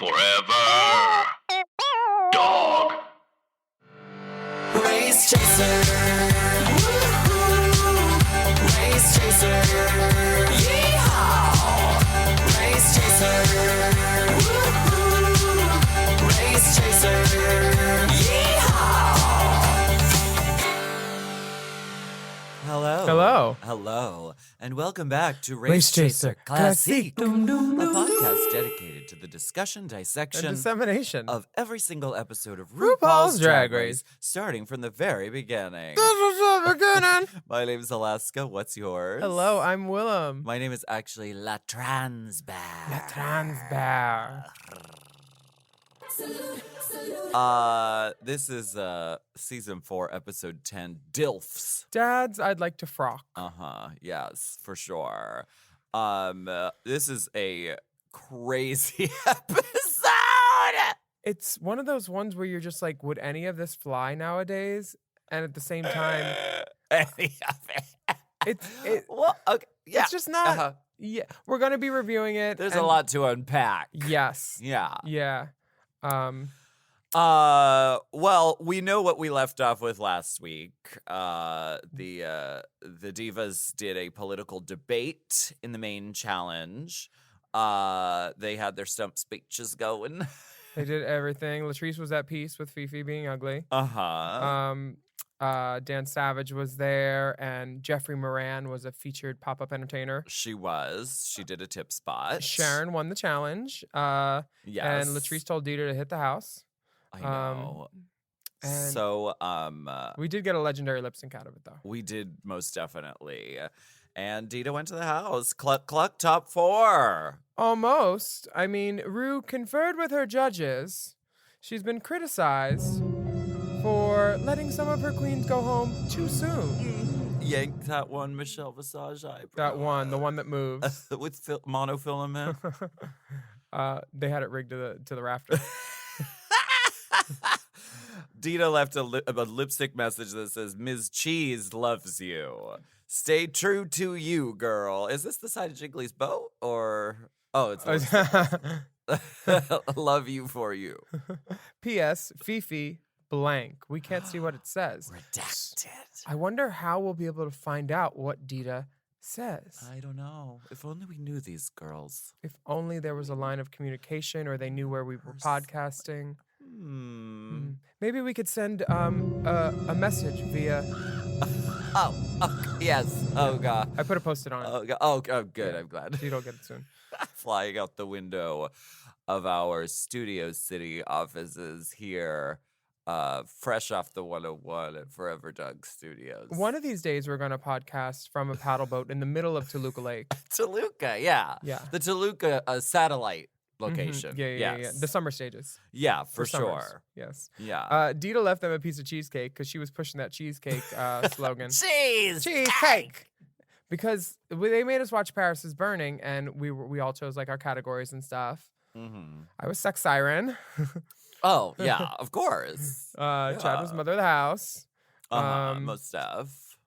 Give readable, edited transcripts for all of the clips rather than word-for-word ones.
Forever. Dog. Race chaser. Woo-hoo. Race chaser. Yeehaw. Race chaser. Woo-hoo. Race chaser. Yeehaw. Hello, and welcome back to Race Chaser Classique, a podcast dedicated to the discussion, dissection, and dissemination of every single episode of RuPaul's RuPaul's Drag Drag Race, starting from the very beginning. This is the beginning. My name is Alaska. What's yours? Hello, I'm Willam. My name is actually La Trans Bear. La Trans Bear. This is season 4, episode 10, DILFs. Dads, I'd like to frock. Yes, for sure. This is a crazy episode. It's one of those ones where you're just like, would any of this fly nowadays? And at the same time, Any of it. Well, okay, yeah. it's just not. Yeah, we're gonna be reviewing it. There's and a lot to unpack. Yes. Yeah. Yeah. Well, we know what we left off with last week. The divas did a political debate in the main challenge. They had their stump speeches going. They did everything. Latrice was at peace with Fifi being ugly. Dan Savage was there, and Jeffrey Moran was a featured pop-up entertainer. She was. She did a tip spot. Sharon won the challenge. Yes. And Latrice told Dida to hit the house. I know. And So, we did get a legendary lip sync out of it, though. we did most definitely. And Dida went to the house. Cluck, cluck, top 4. Almost. I mean, Rue conferred with her judges. She's been criticized for letting some of her queens go home too soon. Yanked that one Michelle Visage eyebrow. That one, the one that moves. With monofilament. They had it rigged to the rafter. Dida left a lipstick message that says, Ms. Cheese loves you. Stay true to you, girl. Is this the side of Jiggly's boat? Or... Oh, it's love you for you. P.S. Fifi blank. We can't see what it says. Redacted. I wonder how we'll be able to find out what Dida says. I don't know. If only we knew these girls. If only there was a line of communication or they knew where we were podcasting. Maybe we could send a message via... Yes. Oh, God. I put a Post-it on it. Oh, God. Oh, good. Yeah. I'm glad. You'll get it soon. Flying out the window of our Studio City offices here, fresh off the 101 at Forever Dog Studios. One of these days, we're going to podcast from a paddle boat in the middle of Toluca Lake. Toluca, yeah. Yeah. The Toluca satellite location. Yeah. Yes. The summer stages. Yeah, for summers. sure. Yes. Yeah. Dida left them a piece of cheesecake because she was pushing that cheesecake slogan. Cheesecake! Because they made us watch Paris is Burning, and we all chose like our categories and stuff. Mm-hmm. I was Sex Siren. Oh, yeah, of course. Chad was Mother of the House. Most stuff.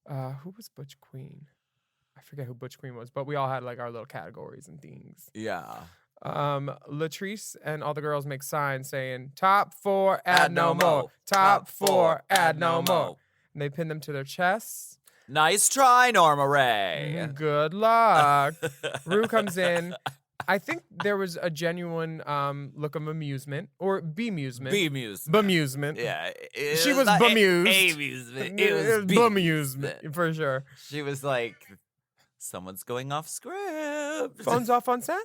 Who was Butch Queen? I forget who Butch Queen was, but we all had like our little categories and things. Yeah. Latrice and all the girls make signs saying, top 4, add no more. Top 4, add no more. And they pin them to their chests. Nice try, Norma Ray. Good luck. Rue comes in. I think there was a genuine look of amusement or bemusement. Bemusement. Yeah. She was bemused. Amusement. It was bemusement for sure. She was like, someone's going off script. Phones off on set?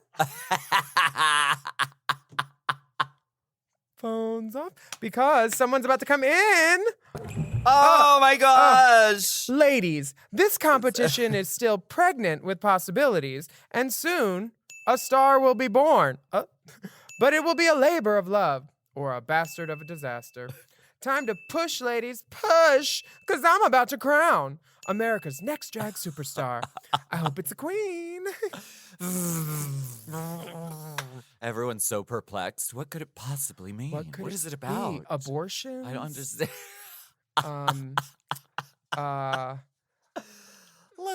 Phones off? Because someone's about to come in. Oh my gosh. Ladies, this competition is still pregnant with possibilities, and soon a star will be born. But it will be a labor of love or a bastard of a disaster. Time to push, ladies, push, because I'm about to crown America's next drag superstar. I hope it's a queen. Everyone's so perplexed. What could it possibly mean? What is it about? Abortion? I don't understand.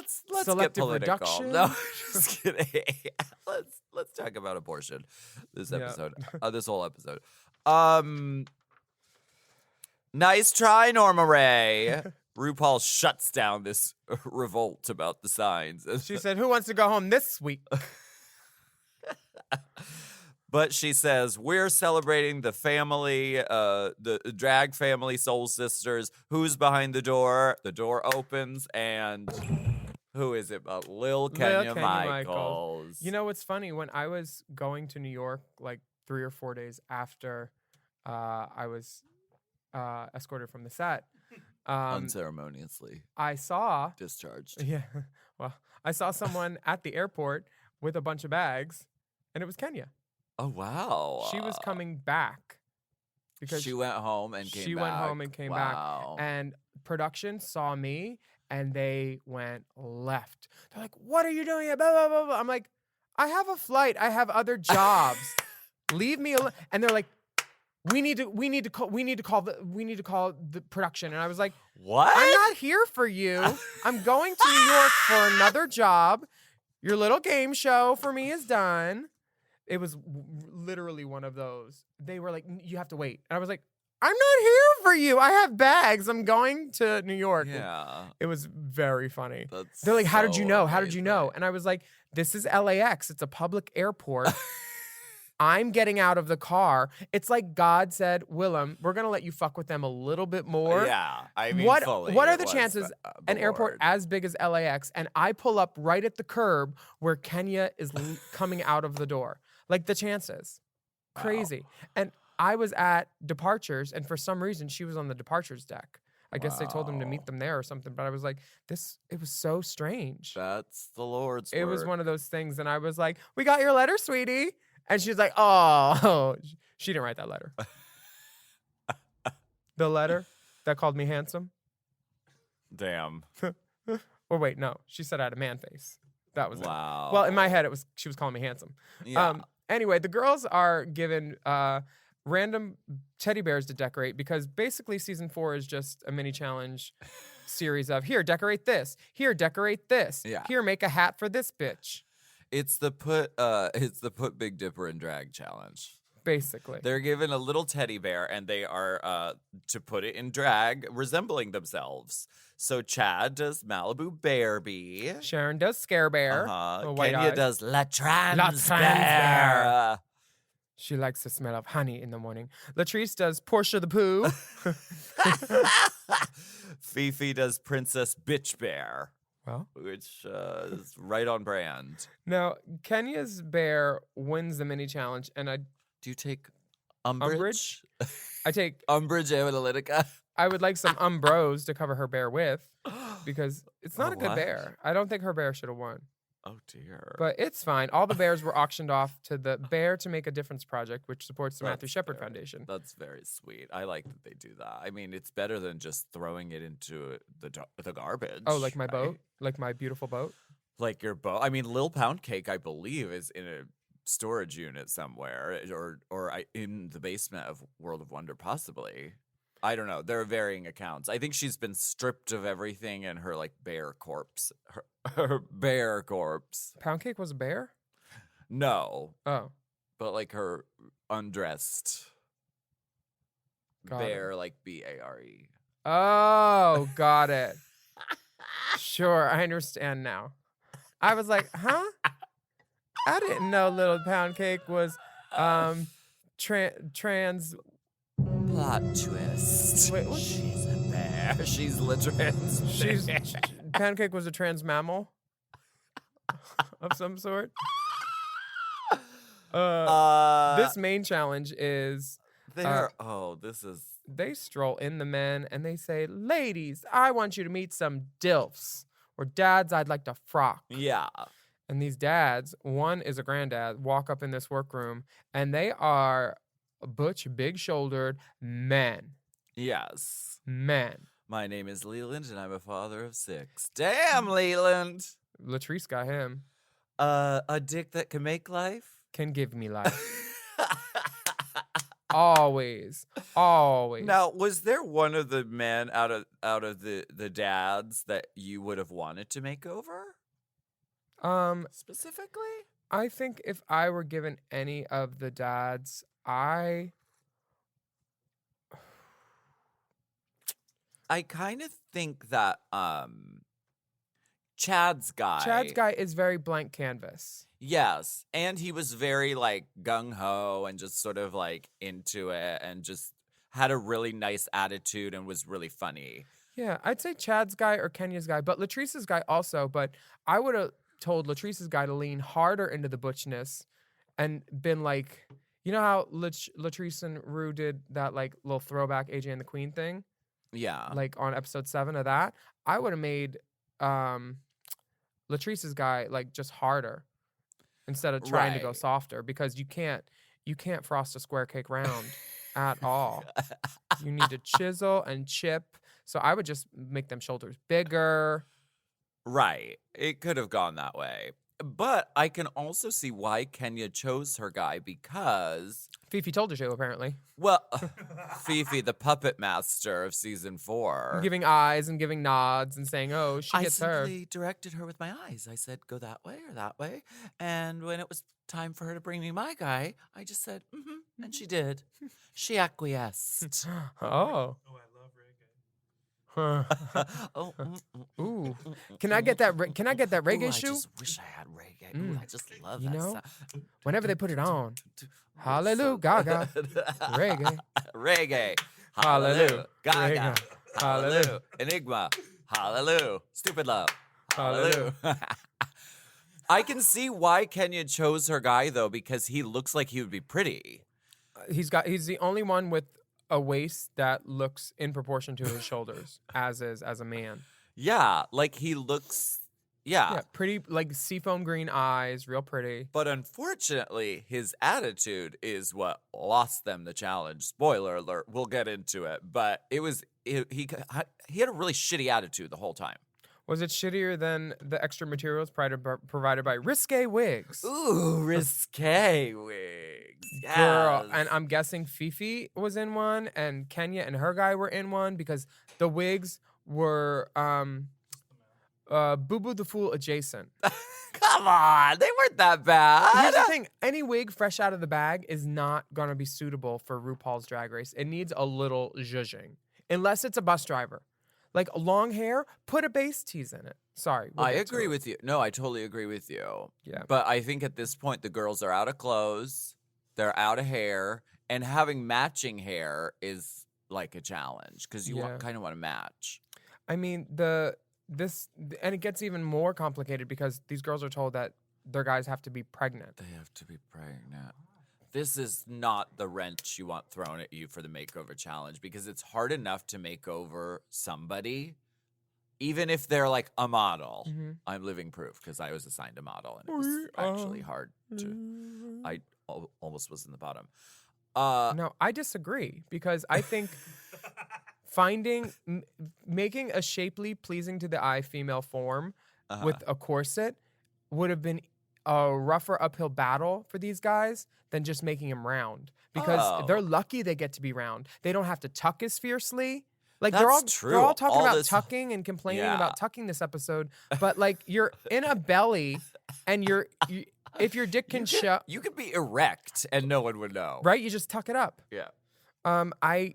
let's get Selective political. reduction? No, just kidding. let's talk about abortion this Yeah. episode. This whole episode. Nice try, Norma Ray. RuPaul shuts down this revolt about the signs. She said, "Who wants to go home this week?" But she says, we're celebrating the family, the drag family, Soul Sisters. Who's behind the door? The door opens, and who is it but Lil Kenya Michaels? You know what's funny? When I was going to New York, like 3 or 4 days after I was escorted from the set, Unceremoniously I saw discharged. Yeah, well, I saw someone at the airport with a bunch of bags, and it was Kenya. Oh, wow. She was coming back because she went home and came back. She went home and came Wow. back. And production saw me and they went left. They're like, "What are you doing here?" Blah, blah, blah, blah. I'm like, "I have a flight. I have other jobs. Leave me alone." And they're like, we need to call the production. And I was like, What? "I'm not here for you. I'm going to New York for another job. Your little game show for me is done." It was literally one of those. They were like, "You have to wait." And I was like, "I'm not here for you. I have bags. I'm going to New York." Yeah. It was very funny. That's They're like, "How did you so know? How did you know?" amazing. And I was like, "This is LAX. It's a public airport. I'm getting out of the car." It's like God said, "Willam, we're going to let you fuck with them a little bit more." Yeah. I mean, What fully, are it the was chances the an airport Lord. as big as LAX and I pull up right at the curb where Kenya is coming out of the door? Like the chances. Wow. Crazy. And I was at departures and for some reason she was on the departures deck. I guess they told them to Wow. meet them there or something, but I was like, it was so strange. That's the Lord's It work. was one of those things and I was like, "We got your letter, sweetie." And she's like, "Oh." She didn't write that letter. The letter that called me handsome? Damn. Or wait, no. She said I had a man face. That was it. Wow. Well, in my head, she was calling me handsome. Yeah. Anyway, the girls are given random teddy bears to decorate because basically season 4 is just a mini challenge series of here, decorate this. Here, decorate this. Yeah. Here, make a hat for this bitch. It's the put Big Dipper in drag challenge. Basically. They're given a little teddy bear and they are to put it in drag, resembling themselves. So Chad does Malibu Bearby. Sharon does Scare Bear. Uh-huh. White Kenya eyes. does La Trans, La Trans Bear. Bear. She likes the smell of honey in the morning. Latrice does Portia the Pooh. Fifi does Princess Bitch Bear, Well, which is right on brand. now Kenya's bear wins the mini challenge, and I Do you take umbrage? take Umbrage Analytica? I would like some Umbros to cover her bear with because it's not Oh, a good what? bear. I don't think her bear should have won, Oh, dear. but it's fine. All the bears were auctioned off to the Bear to Make a Difference project, which supports the Matthew That's Shepard very- Foundation. That's very sweet. I like that they do that. I mean, it's better than just throwing it into the garbage. Oh, like my right? boat, like my beautiful boat. Like your boat. I mean, Lil Pound Cake, I believe, is in a storage unit somewhere, or in the basement of World of Wonder, possibly. I don't know. There are varying accounts. I think she's been stripped of everything and her like bear corpse. Her bear corpse. Pound cake was a bear. No, Oh, but like her undressed Got it. bear, like BARE. oh, got it. Sure, I understand now. I was like, huh? I didn't know Little Pound Cake was trans. Plot twist. Wait, what? She's a bear. She's trans. She's Pound Cake was a trans mammal of some sort. This main challenge is this is they stroll in the men and they say, "Ladies, I want you to meet some DILFs or dads I'd like to frock." yeah. And these dads, one is a granddad, walk up in this workroom and they are butch, big-shouldered men. Yes. Men. My name is Leland and I'm a father of 6. Damn, Leland. Latrice got him. A dick that can make life? Can give me life. Always. Always. Now, was there one of the men out of the dads that you would have wanted to make over specifically? I think if I were given any of the dads, I kind of think that Chad's guy is very blank canvas. Yes, and he was very like gung ho and just sort of like into it and just had a really nice attitude and was really funny. Yeah, I'd say Chad's guy or Kenya's guy, but Latrice's guy also. But I would have told Latrice's guy to lean harder into the butchness and been like, you know how Latrice and Rue did that like little throwback AJ and the Queen thing? Yeah. Like on episode 7 of that? I would have made Latrice's guy like just harder instead of trying to go Right. softer, because you can't frost a square cake round at all. You need to chisel and chip. So I would just make them shoulders bigger. Right. It could have gone that way. But I can also see why Kenya chose her guy because, Fifi told her to, apparently. well, Fifi, the puppet master of season 4. Giving eyes and giving nods and saying, oh, she I gets her. simply directed her with my eyes. I said, go that way or that way. And when it was time for her to bring me my guy, I just said, mm-hmm. And she did. She acquiesced. Oh. Huh. Oh, Ooh. Can I get that reggae Ooh, shoe? I just wish I had reggae. Ooh, I just love You that know, sound. whenever they put it on. So Hallelujah, gaga. good. Reggae. Reggae. Hallelujah. Hallelujah. Gaga. Reggae. Hallelujah. Hallelujah. Enigma. Hallelujah. Stupid love. Hallelujah. I can see why Kenya chose her guy though, because he looks like he would be pretty. He's the only one with a waist that looks in proportion to his shoulders, as a man. Yeah, like he looks. Yeah. Yeah, pretty, like seafoam green eyes, real pretty. But unfortunately, his attitude is what lost them the challenge. Spoiler alert, we'll get into it. But he had a really shitty attitude the whole time. Was it shittier than the extra materials provided by Risque Wigs? Ooh, risque wigs. Yes. Girl, and I'm guessing Fifi was in one, and Kenya and her guy were in one, because the wigs were Boo Boo the Fool adjacent. Come on, they weren't that bad. Here's the thing: any wig fresh out of the bag is not gonna be suitable for RuPaul's Drag Race. It needs a little zhuzhing, unless it's a bus driver. Like long hair, put a base tease in it. Sorry, we'll I get to agree it. with you. No, I totally agree with you. Yeah. But I think at this point, the girls are out of clothes, they're out of hair, and having matching hair is like a challenge because you Yeah. kind of want to match. I mean, and it gets even more complicated because these girls are told that their guys have to be pregnant. They have to be pregnant. This is not the wrench you want thrown at you for the makeover challenge because it's hard enough to make over somebody, even if they're like a model. Mhm. I'm living proof because I was assigned a model and it was actually hard to. I almost was in the bottom. No, I disagree, because I think making a shapely, pleasing to the eye female form with a corset would have been a rougher uphill battle for these guys than just making him round, because they're lucky they get to be round. They don't have to tuck as fiercely. Like they're That's true. all talking All about this- tucking and complaining Yeah. about tucking this episode, but like you're in a belly and if your dick can show, You could be erect and no one would know. right, you just tuck it up. Yeah. I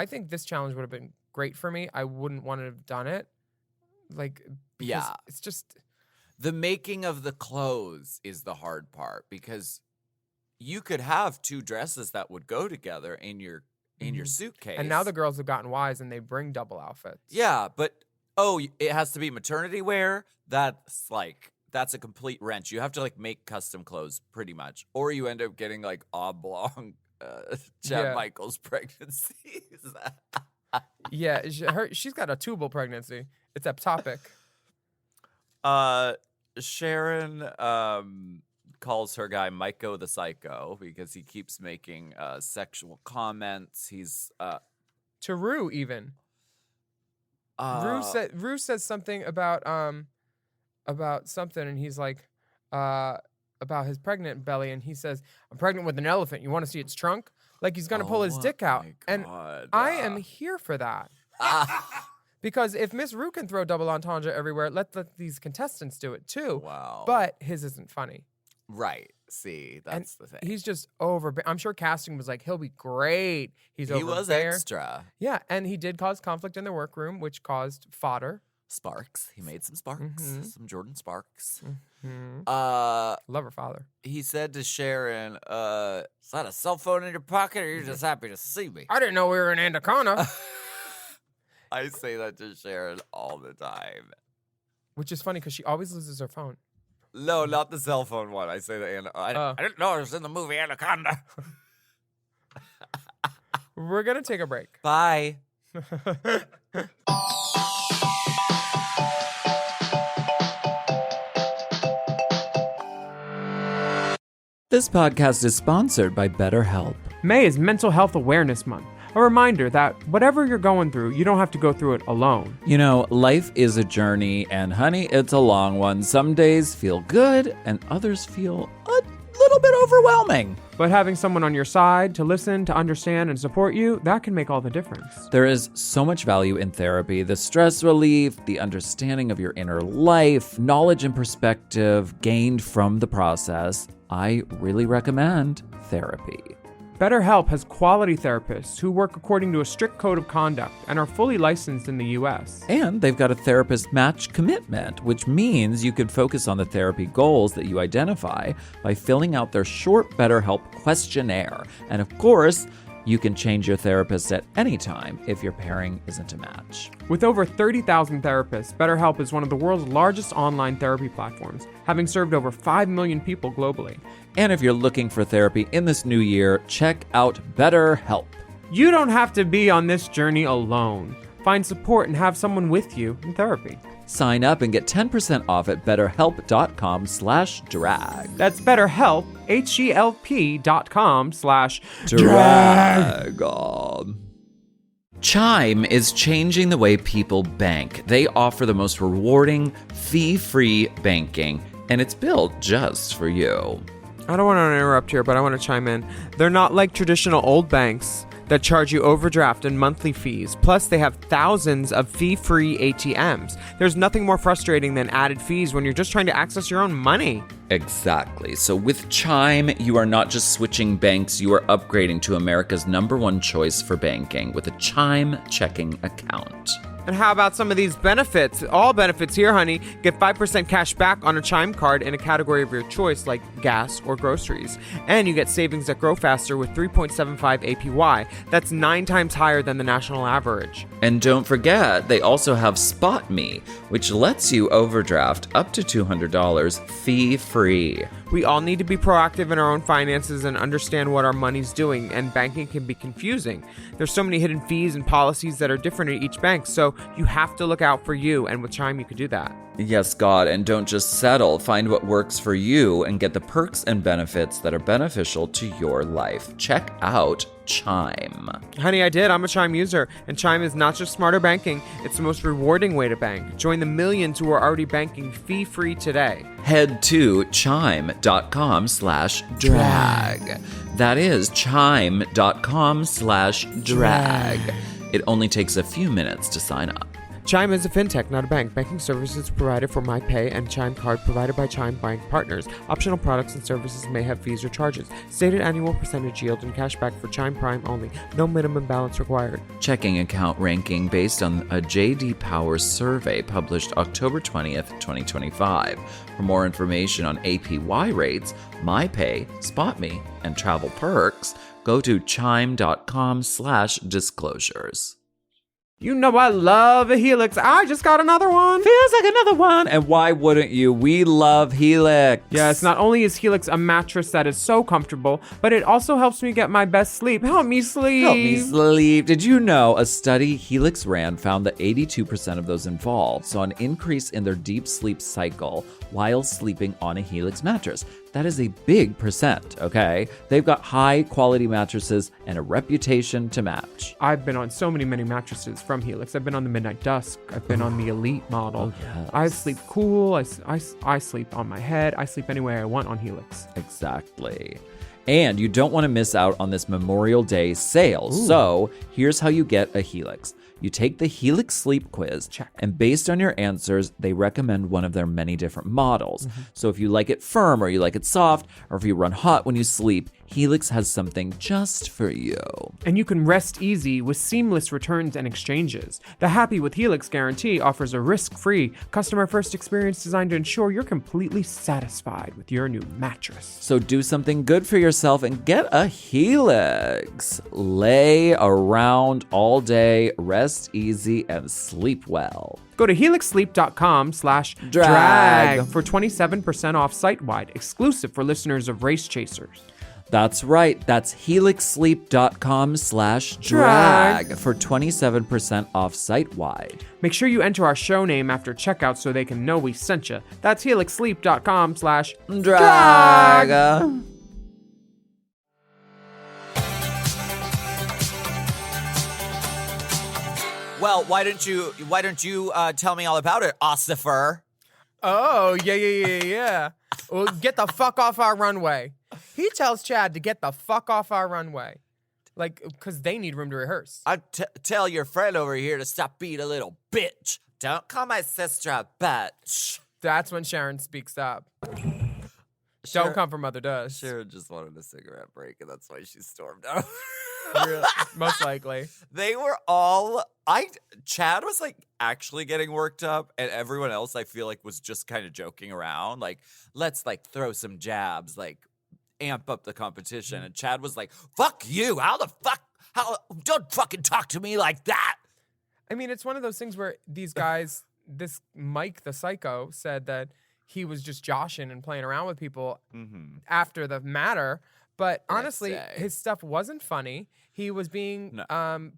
think this challenge would have been great for me. I wouldn't want to have done it. Like, because Yeah. it's just, The making of the clothes is the hard part because you could have two dresses that would go together in your suitcase. and now the girls have gotten wise and they bring double outfits. Yeah, but it has to be maternity wear. That's a complete wrench. You have to like make custom clothes pretty much, or you end up getting like oblong Chad Yeah. Michaels pregnancies. Yeah, she's got a tubal pregnancy. It's ectopic. Sharon calls her guy Maiko the Psycho because he keeps making sexual comments. He's To Rue, even. Rue says something about something, and he's like about his pregnant belly, and he says, "I'm pregnant with an elephant. You want to see its trunk?" Like he's gonna pull his dick out. My And God. I am here for that. Because if Miss Rue can throw double entendre everywhere, let these contestants do it too. Wow. But his isn't funny. Right. See, that's the thing. He's just over. I'm sure casting was like, he'll be great. He was extra. Yeah, and he did cause conflict in the workroom, which caused fodder. Sparks. He made some sparks. Some Jordan sparks. Love her father. He said to Sharon, is that a cell phone in your pocket or you're just happy to see me? I didn't know we were in Anaconda. I say that to Sharon all the time. Which is funny because she always loses her phone. No, not the cell phone one. I say that I didn't know it was in the movie Anaconda. We're going to take a break. Bye. This podcast is sponsored by BetterHelp. May is Mental Health Awareness Month. A reminder that whatever you're going through, you don't have to go through it alone. You know, life is a journey, and honey, it's a long one. Some days feel good, and others feel a little bit overwhelming. But having someone on your side to listen, to understand, and support you, that can make all the difference. There is so much value in therapy. The stress relief, the understanding of your inner life, knowledge and perspective gained from the process. I really recommend therapy. BetterHelp has quality therapists who work according to a strict code of conduct and are fully licensed in the U.S. And they've got a therapist match commitment, which means you can focus on the therapy goals that you identify by filling out their short BetterHelp questionnaire. And of course, you can change your therapist at any time if your pairing isn't a match. With over 30,000 therapists, BetterHelp is one of the world's largest online therapy platforms, having served over 5 million people globally. And if you're looking for therapy in this new year, check out BetterHelp. You don't have to be on this journey alone. Find support and have someone with you in therapy. Sign up and get 10% off at betterhelp.com/drag. That's BetterHelp, HELP.com/drag. Chime is changing the way people bank. They offer the most rewarding, fee-free banking, and it's built just for you. I don't want to interrupt here, but I want to chime in. They're not like traditional old banks that charge you overdraft and monthly fees. Plus, they have thousands of fee-free ATMs. There's nothing more frustrating than added fees when you're just trying to access your own money. Exactly. So with Chime, you are not just switching banks, you are upgrading to America's #1 choice for banking with a Chime checking account. And how about some of these benefits? All benefits here, honey. Get 5% cash back on a Chime card in a category of your choice, like gas or groceries. And you get savings that grow faster with 3.75 APY. That's 9 times higher than the national average. And don't forget, they also have Spot Me, which lets you overdraft up to $200 fee-free. We all need to be proactive in our own finances and understand what our money's doing, and banking can be confusing. There's so many hidden fees and policies that are different at each bank, so you have to look out for you, and with Chime you can do that. Yes, God, and don't just settle. Find what works for you and get the perks and benefits that are beneficial to your life. Check out Chime. Honey, I did. I'm a Chime user, and Chime is not just smarter banking, it's the most rewarding way to bank. Join the millions who are already banking fee-free today. Head to chime.com/drag. That is chime.com/drag. It only takes a few minutes to sign up. Chime is a fintech, not a bank. Banking services provided for MyPay and Chime Card provided by Chime Bank Partners. Optional products and services may have fees or charges. Stated annual percentage yield and cashback for Chime Prime only. No minimum balance required. Checking account ranking based on a J.D. Power survey published October 20th, 2025. For more information on APY rates, MyPay, SpotMe, and travel perks, go to chime.com/disclosures. You know I love a Helix. I just got another one. Feels like another one. And why wouldn't you? We love Helix. Yes, not only is Helix a mattress that is so comfortable, but it also helps me get my best sleep. Help me sleep. Help me sleep. Did you know a study Helix ran found that 82% of those involved saw an increase in their deep sleep cycle while sleeping on a Helix mattress? That is a big percent, okay? They've got high quality mattresses and a reputation to match. I've been on so many mattresses from Helix. I've been on the Midnight Dusk. I've been on the Elite model. Oh, yes. I sleep cool. I sleep on my head. I sleep any way I want on Helix. Exactly. And you don't want to miss out on this Memorial Day sale. Ooh. So here's how you get a Helix. You take the Helix Sleep Quiz, and based on your answers, they recommend one of their many different models. So if you like it firm or you like it soft, or if you run hot when you sleep, Helix has something just for you. And you can rest easy with seamless returns and exchanges. The Happy with Helix guarantee offers a risk-free, customer-first experience designed to ensure you're completely satisfied with your new mattress. So do something good for yourself and get a Helix. Lay around all day, rest easy, and sleep well. Go to helixsleep.com/drag for 27% off site-wide, exclusive for listeners of Race Chasers. That's right. That's helixsleep.com/drag for 27% off site-wide. Make sure you enter our show name after checkout so they can know we sent you. That's helixsleep.com/drag. Well, why don't you tell me all about it, Ossifer? Oh, yeah. Well, get the fuck off our runway. He tells Chad to get the fuck off our runway. Like, because they need room to rehearse. I tell your friend over here to stop being a little bitch. Don't call my sister a bitch. That's when Sharon speaks up. Sharon- Don't come from Mother Does. Sharon just wanted a cigarette break, and that's why she stormed out. Really, most likely. They were all... Chad was, like, actually getting worked up, and everyone else, I feel like, was just kind of joking around. Like, let's, like, throw some jabs, like, amp up the competition. And Chad was like, fuck you. Don't fucking talk to me like that. I mean, it's one of those things where these guys, this Mike the Psycho said that he was just joshing and playing around with people after the matter. But honestly, his stuff wasn't funny. He was being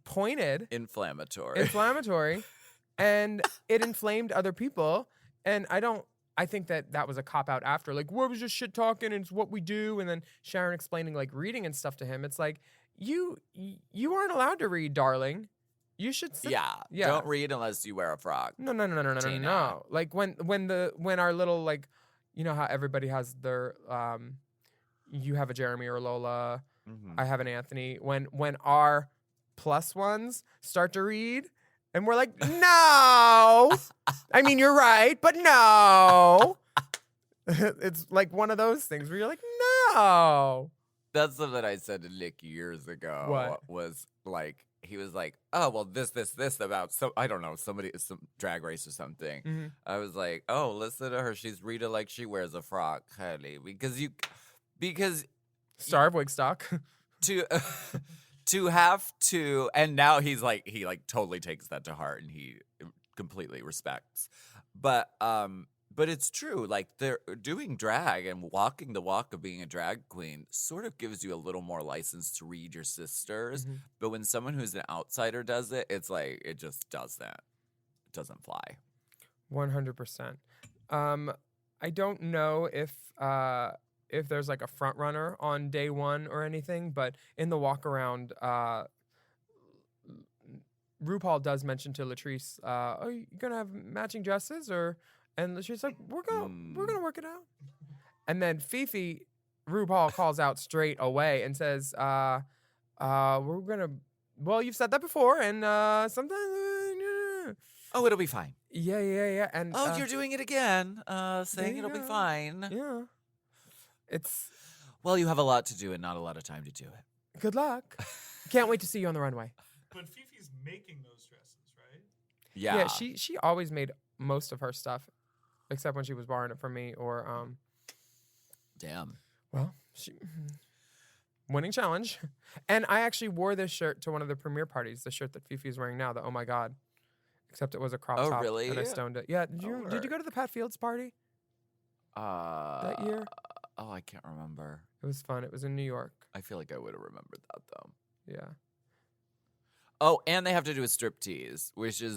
pointed. Inflammatory. And it inflamed other people. And I think that was a cop-out after. Like, we was just shit talking and it's what we do. And then Sharon explaining, like, reading and stuff to him. It's like, you aren't allowed to read, darling. You should sit. Yeah. Don't read unless you wear a frock. No. Like when our little, like, you know how everybody has their you have a Jeremy or Lola, I have an Anthony. When our plus ones start to read and we're like, no. I mean, you're right, but no. It's like one of those things where you're like, no. That's something I said to Nick years ago. What? Was like, he was like, oh, well, this about, I don't know, some drag race or something. I was like, oh, listen to her. She's Rita like she wears a frock, honey. Because Star of Wigstock. to have to, and now he totally takes that to heart and he completely respects. But it's true. Like, they're doing drag and walking the walk of being a drag queen sort of gives you a little more license to read your sisters. But when someone who's an outsider does it, it's like, it just doesn't. It doesn't fly. 100%. I don't know if there's like a front runner on day one or anything, but in the walk around, RuPaul does mention to Latrice, "Oh, you gonna have matching dresses?" And she's like, "We're gonna work it out." And then Fifi, RuPaul calls out straight away and says, "We're gonna." Well, you've said that before, and sometimes. Oh, it'll be fine. Yeah. And you're doing it again. Saying it'll be fine. Yeah. It's. Well, you have a lot to do and not a lot of time to do it. Good luck. Can't wait to see you on the runway. But Fifi's making those dresses, right? Yeah. Yeah, she always made most of her stuff, except when she was borrowing it from me or Damn. Well, winning challenge. And I actually wore this shirt to one of the premiere parties, the shirt that Fifi is wearing now, the Oh My God. Except it was a crop top. Oh, really? And I stoned it. Yeah, did you go to the Pat Fields party that year? Oh, I can't remember. It was fun. It was in New York. I feel like I would have remembered that, though. Yeah. Oh, and they have to do a striptease,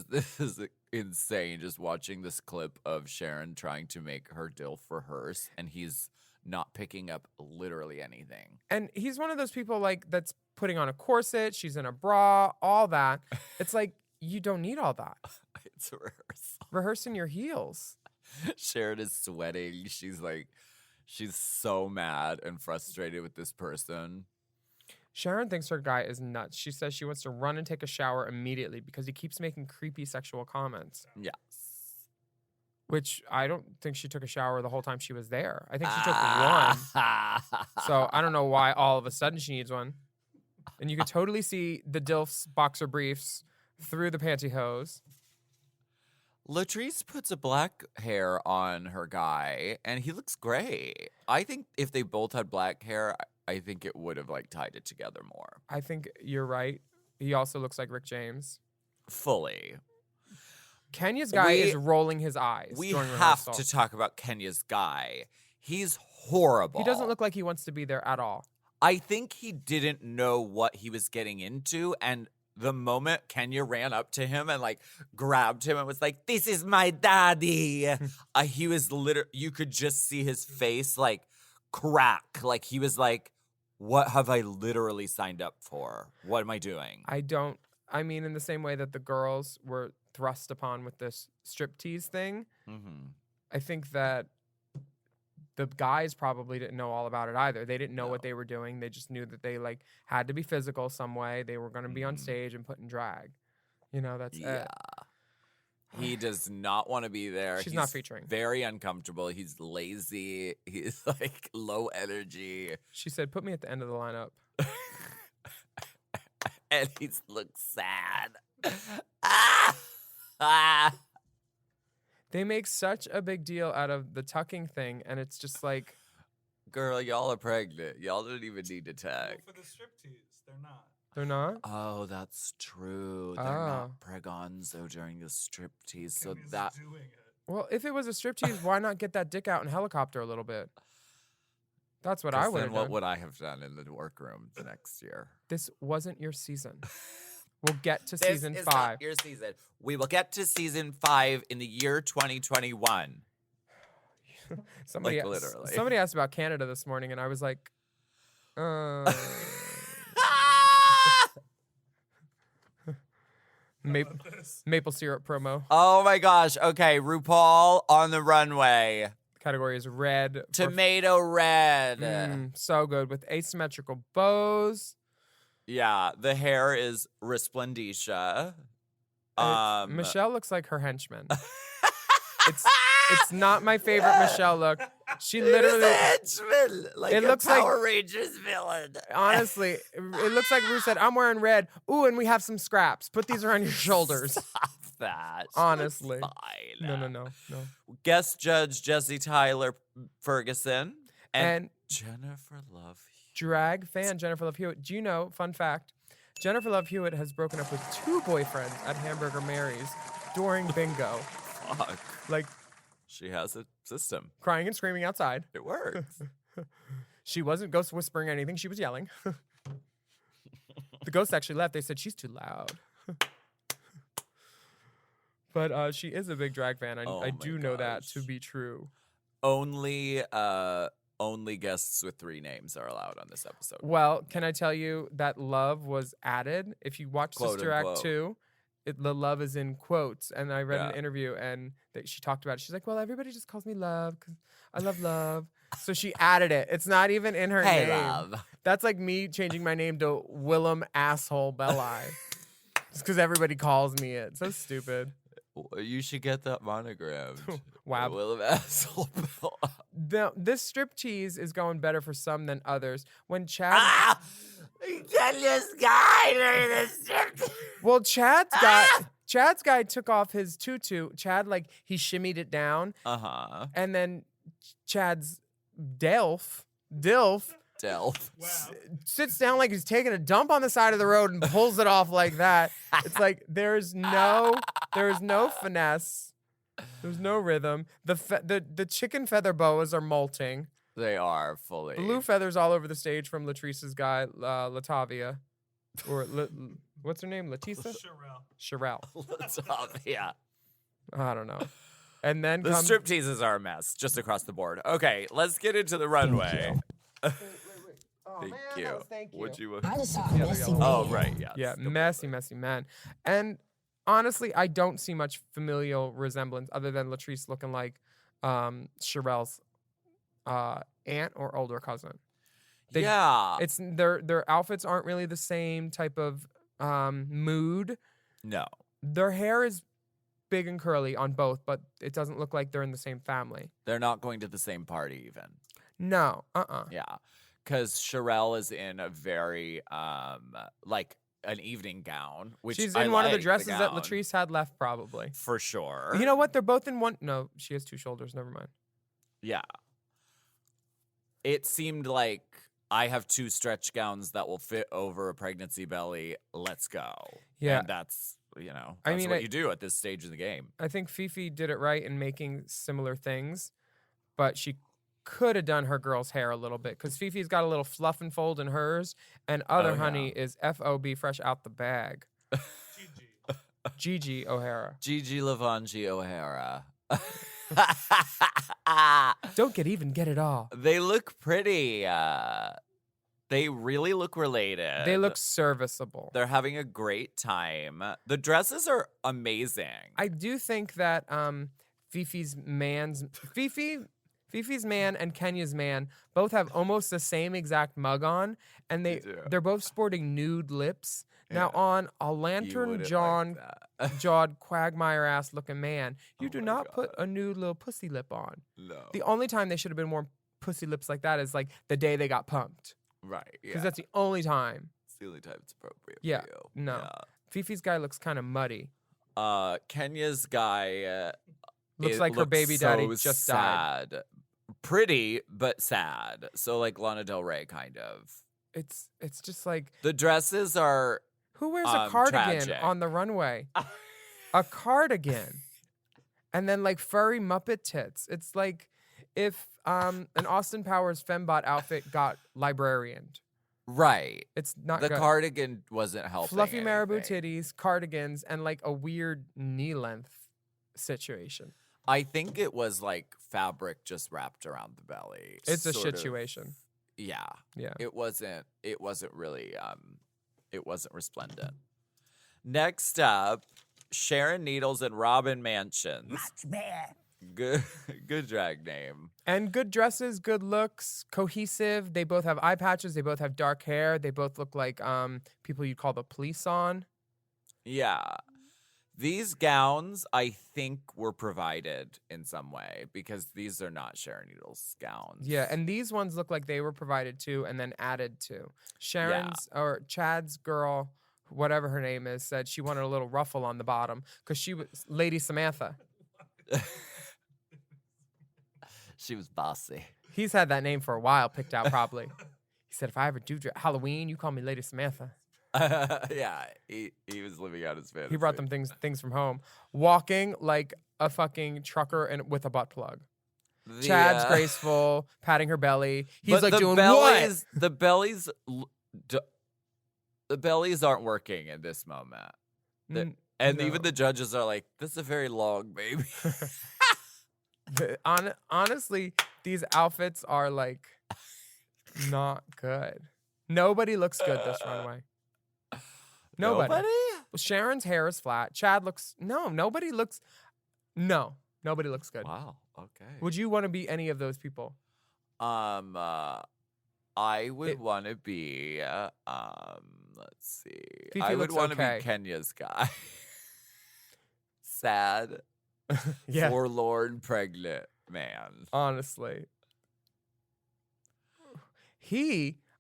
this is insane, just watching this clip of Sharon trying to make her DILF rehearse, and he's not picking up literally anything. And he's one of those people, like, that's putting on a corset, she's in a bra, all that. It's like, you don't need all that. It's a rehearsal. Rehearsing your heels. Sharon is sweating. She's like, She's so mad and frustrated with this person. Sharon thinks her guy is nuts. She says she wants to run and take a shower immediately because he keeps making creepy sexual comments. Yes. Which I don't think she took a shower the whole time she was there. I think she took one. So I don't know why all of a sudden she needs one. And you could totally see the DILFs boxer briefs through the pantyhose. Latrice puts a black hair on her guy, and he looks great. I think if they both had black hair, I think it would have like tied it together more. I think you're right. He also looks like Rick James. Fully. Kenya's guy is rolling his eyes. We during have rehearsal. to talk about Kenya's guy. He's horrible. He doesn't look like he wants to be there at all. I think he didn't know what he was getting into, and the moment Kenya ran up to him and like grabbed him and was like, "This is my daddy," he was literally, you could just see his face like crack. Like he was like, "What have I literally signed up for? What am I doing?" I mean, in the same way that the girls were thrust upon with this striptease thing, I think that the guys probably didn't know all about it either. They didn't know what they were doing. They just knew that they like had to be physical some way. They were going to be on stage and put in drag. You know, that's it. He does not want to be there. She's not featuring. Very uncomfortable. He's lazy. He's like low energy. She said, "Put me at the end of the lineup." And he looks sad. They make such a big deal out of the tucking thing, and it's just like, girl, y'all are pregnant. Y'all don't even need to Well, tag. for the striptease, they're not. they're not? Oh, that's true. They're not pregonzo during the striptease. So Kenya's that doing it. Well, if it was a striptease, why not get that dick out and helicopter a little bit? That's what I 'cause would then have what done. would I have done in the workroom the next year? This wasn't your season. We'll get to This season is 5. not your season. We will get to season 5 in the year 2021. Somebody, like, literally. somebody asked about Canada this morning, and I was like, maple syrup promo. Oh my gosh. Okay, RuPaul on the runway. Category is red. for- Tomato red. So good with asymmetrical bows. Yeah, the hair is Resplendicia. Michelle looks like her henchman. It's not my favorite Michelle look. She literally, like it a looks like- Power Rangers villain. honestly, it looks like Ru said, "I'm wearing red. Ooh, and we have some scraps. Put these around your shoulders." Stop that. She looks Honestly. fine. No. Guest judge Jesse Tyler Ferguson And Jennifer Love. drag fan Jennifer Love Hewitt. Do you know, fun fact, Jennifer Love Hewitt has broken up with 2 boyfriends at Hamburger Mary's during bingo. Fuck. Like, She has a system. crying and screaming outside. It works. She wasn't ghost whispering anything. She was yelling. The ghosts actually left. They said she's too loud. But she is a big drag fan. Oh I my do know that to gosh. be true. Only guests with 3 names are allowed on this episode. Well, can I tell you that love was added? If you watch Quote, Sister unquote. Act 2, the love is in quotes. And I read an Yeah. interview and she talked about it. She's like, well, everybody just calls me love because I love love. So she added it. It's not even in her Hey, name. love. That's like me changing my name to Willam Asshole Belli. Just because everybody calls me it. So stupid. You should get that monogrammed. Wow. Willam asshole. This striptease is going better for some than others. When Chad... Ah! Kenya's guy during the strip. Well, Chad's guy took off his tutu. Chad, like, he shimmied it down. Uh-huh. And then Chad's DILF Delph. Wow. sits down like he's taking a dump on the side of the road and pulls it off like that. It's like there's no finesse. There's no rhythm. The chicken feather boas are molting. They are fully. Blue feathers all over the stage from Latrice's guy, Latavia. Or what's her name? Latisa? Sherelle. Sherelle. Yeah. I don't know. And then The comes stripteases are a mess, just across the board. Okay, let's get into the runway. Oh, Thank man, you. that was thank you. Would you? I just saw a Yeah, messy yeah. man. Oh, right. Yes. Yeah, completely. messy man. And honestly, I don't see much familial resemblance other than Latrice looking like Sherelle's aunt or older cousin. They- yeah. It's their outfits aren't really the same type of mood. No. Their hair is big and curly on both, but it doesn't look like they're in the same family. They're not going to the same party even. No, Yeah. Because Sherelle is in a very, like, an evening gown, which she's I in one of the like dresses that gown, Latrice had left, probably. For sure. You know what? They're both in one. No, she has 2 shoulders. Never mind. Yeah. It seemed like I have 2 stretch gowns that will fit over a pregnancy belly. Let's go. Yeah. And that's, you know, I that's mean, what you do at this stage of the game. I think Fifi did it right in making similar things, but she could have done her girl's hair a little bit because Fifi's got a little fluff and fold in hers, and other Oh, yeah. honey is FOB fresh out the bag. GG. Gigi O'Hara. Gigi Lavangi O'Hara. Don't get it all. They look pretty. They really look related. They look serviceable. They're having a great time. The dresses are amazing. I do think that Fifi's man and Kenya's man both have almost the same exact mug on, and They do. they're both sporting nude lips. Now Yeah. on a You lantern wouldn't John like that. jawed quagmire ass looking man, you Oh do my not put God. a nude little pussy lip on. No. The only time they should have been more pussy lips like that is like the day they got pumped, Right. because Yeah. that's the only time. It's the only time it's appropriate Yeah, for you. no. Yeah. Fifi's guy looks kind of muddy. Kenya's guy Looks it like her looks baby daddy so just died. sad. Pretty but sad. So like Lana Del Rey kind of. It's just like, The dresses are who wears a cardigan tragic. on the runway? A cardigan. And then like furry Muppet tits. It's like if an Austin Powers fembot outfit got librarianed. right. It's not The good. cardigan wasn't helping. Fluffy marabou anything. titties, cardigans, and like a weird knee length situation. I think it was like fabric just wrapped around the belly. It's a sort of. situation. Yeah. Yeah. It wasn't really it wasn't resplendent. Next up, Sharon Needles and Robin Mansions. Good good drag name. And good dresses, good looks, cohesive. They both have eye patches. They both have dark hair. They both look like people you'd call the police on. Yeah. These gowns, I think, were provided in some way because these are not Sharon Needles gowns. Yeah, and these ones look like they were provided to and then added to. Sharon's or Chad's girl, whatever her name is, said she wanted a little ruffle on the bottom because she was Lady Samantha. She was bossy. He's had that name for a while, picked out probably. He said, if I ever do Halloween, you call me Lady Samantha. Yeah, he was living out his fantasy. He brought them things from home. Walking like a fucking trucker and with a butt plug. Chad's graceful, patting her belly. He's but like the doing bellies, the bellies, the bellies aren't working in this moment. what? And No. even the judges are like, "This is a very long baby." Honestly, these outfits are like not good. Nobody looks good this runway. Nobody. Sharon's hair is flat. Chad looks nobody looks good. Wow. Okay. Would you want to be any of those people? I would It- want to be. Let's see. Fifi I would looks want to okay. be Kenya's guy. Sad, Yeah, forlorn, pregnant man. honestly.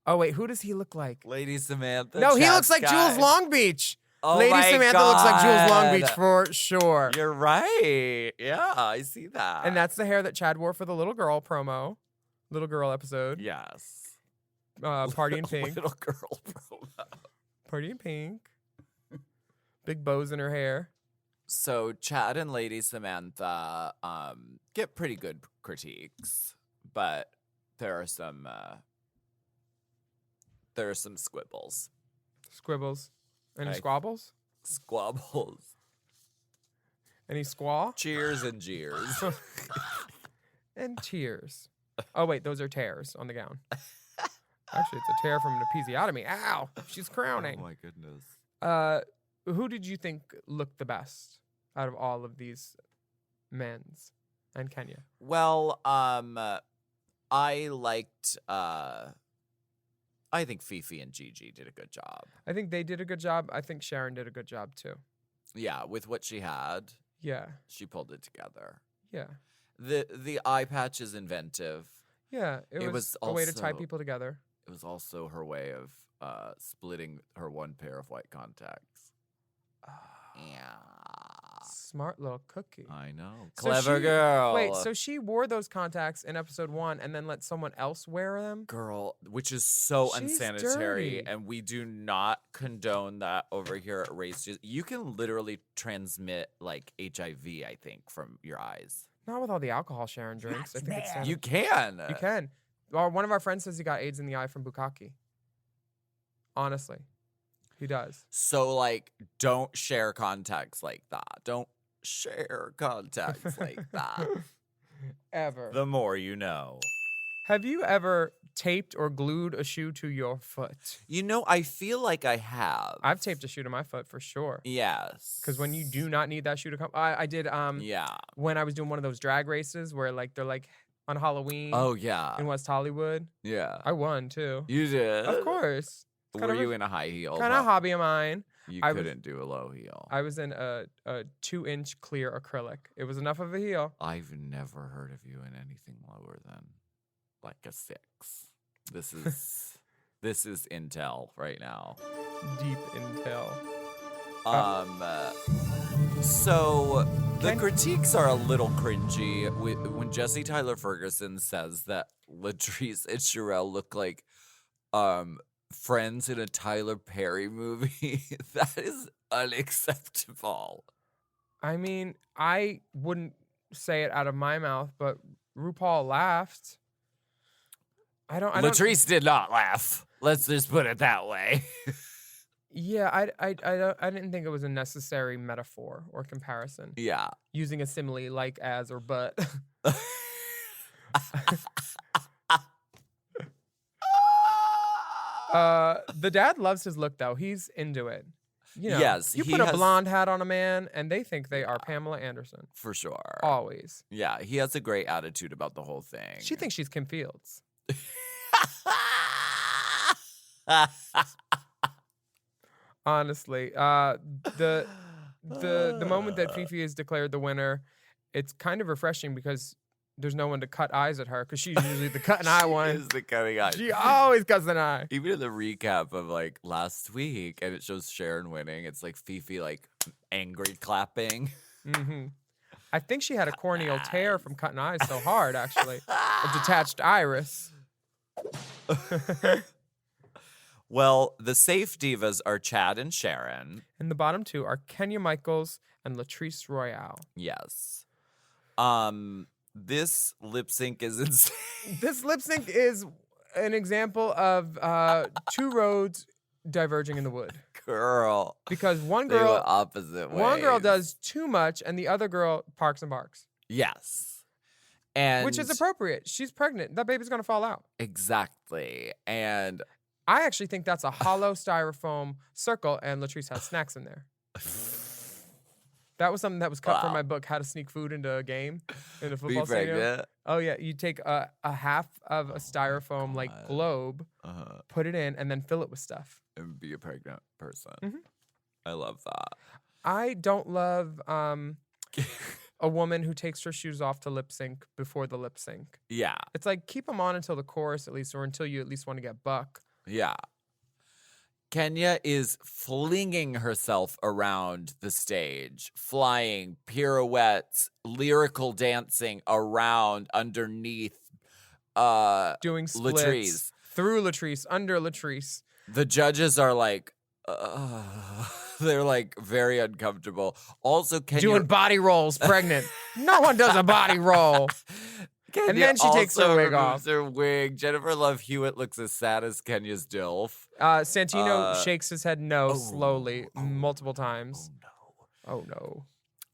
Oh wait, who does he look like? Lady Samantha. No, he Chad's looks like guy. Jules Long Beach. Oh Lady my Samantha looks like Jules Long Beach God. for sure. You're right. Yeah, I see that. And that's the hair that Chad wore for the little girl promo, little girl episode. yes. Party in pink. Little girl promo. Party in pink. Big bows in her hair. So Chad and Lady Samantha get pretty good critiques, but there are some squibbles, Squibbles. Any Hey. squabbles? squabbles, Any squaw? cheers and jeers. And tears. Oh wait, those are tears on the gown. Actually, it's a tear from an episiotomy. Ow! She's crowning. Oh my goodness. Who did you think looked the best out of all of these men's and Kenya? Well, I liked. I think Fifi and Gigi did a good job. I think they did a good job. I think Sharon did a good job too. Yeah, with what she had, Yeah. she pulled it together. Yeah. The eye patch is inventive. Yeah. It was a way to tie also- people together. It was also her way of splitting her one pair of white contacts. Yeah. Smart little cookie. I know. So Clever she- girl. Wait, so she wore those contacts in episode 1 and then let someone else wear them? Girl, which is so She's unsanitary, dirty. and we do not condone that over here at Race. You can literally transmit like HIV, I think, from your eyes. Not with all the alcohol Sharon drinks. I think it's You can. You can. Well, one of our friends says he got AIDS in the eye from bukkake. Honestly. He does. So like, don't share contacts like that. Don't share contacts like that. Ever. The more you know. Have you ever taped or glued a shoe to your foot? You know, I feel like I have. I've taped a shoe to my foot for sure. Yes. Because when you do not need that shoe to come, I did. Yeah. When I was doing one of those drag races where like they're like on Halloween. Oh yeah. In West Hollywood, Yeah. I won too. You did. Of course, Were you in a high heel? kind of hobby of mine. You I was- couldn't do a low heel. I was in a 2-inch clear acrylic. It was enough of a heel. I've never heard of you in anything lower than like a 6. This is this is intel right now. Deep intel. So the Can- critiques are a little cringy when Jesse Tyler Ferguson says that Latrice and Sherelle look like friends in a Tyler Perry movie. That is unacceptable. I mean, I wouldn't say it out of my mouth, but RuPaul laughed. I don't. Latrice did not laugh. Let's just put it that way. Yeah, I didn't think it was a necessary metaphor or comparison. Yeah. Using a simile like as or but. The dad loves his look though. He's into it. You know, Yes, you he put a has- blonde hat on a man, and they think they are Pamela Anderson. For sure. Always. Yeah, he has a great attitude about the whole thing. She thinks she's Kim Fields. Honestly, the moment that Fifi is declared the winner, it's kind of refreshing because there's no one to cut eyes at her because she's usually the cutting eye She one. is the cutting eye. She always cuts an eye. Even in the recap of like last week, and it shows Sharon winning, it's like Fifi like angry clapping. Hmm I think she had a corneal tear from cutting eyes so hard, actually. A detached iris. Well, the safe divas are Chad and Sharon. And the bottom two are Kenya Michaels and Latrice Royale. Yes. This lip sync is insane. This lip sync is an example of two roads diverging in the wood. Girl. Because one They went girl opposite ways. one girl does too much and the other girl parks and barks. Yes. And Which is appropriate. She's pregnant. That baby's gonna fall out. Exactly. And I actually think that's a hollow styrofoam circle and Latrice has snacks in there. That was something that was cut from Wow. my book, How to Sneak Food into a Game in a be football stadium. pregnant. Oh yeah, you take a half of a styrofoam like God. globe, put it in, and then fill it with stuff. And be a pregnant person. Mhm. I love that. I don't love a woman who takes her shoes off to lip sync before the lip sync. Yeah. It's like keep them on until the chorus at least, or until you at least want to get buck. Yeah. Kenya is flinging herself around the stage, flying, pirouettes, lyrical dancing around underneath Doing splits Latrice. through Latrice, under Latrice. The judges are like, they're like very uncomfortable. Also, Kenya Doing body rolls, pregnant. No one does a body roll. Kenya and then she takes her also wig removes off. Her wig. Jennifer Love Hewitt looks as sad as Kenya's DILF. Santino shakes his head no oh, slowly oh, multiple times. Oh no.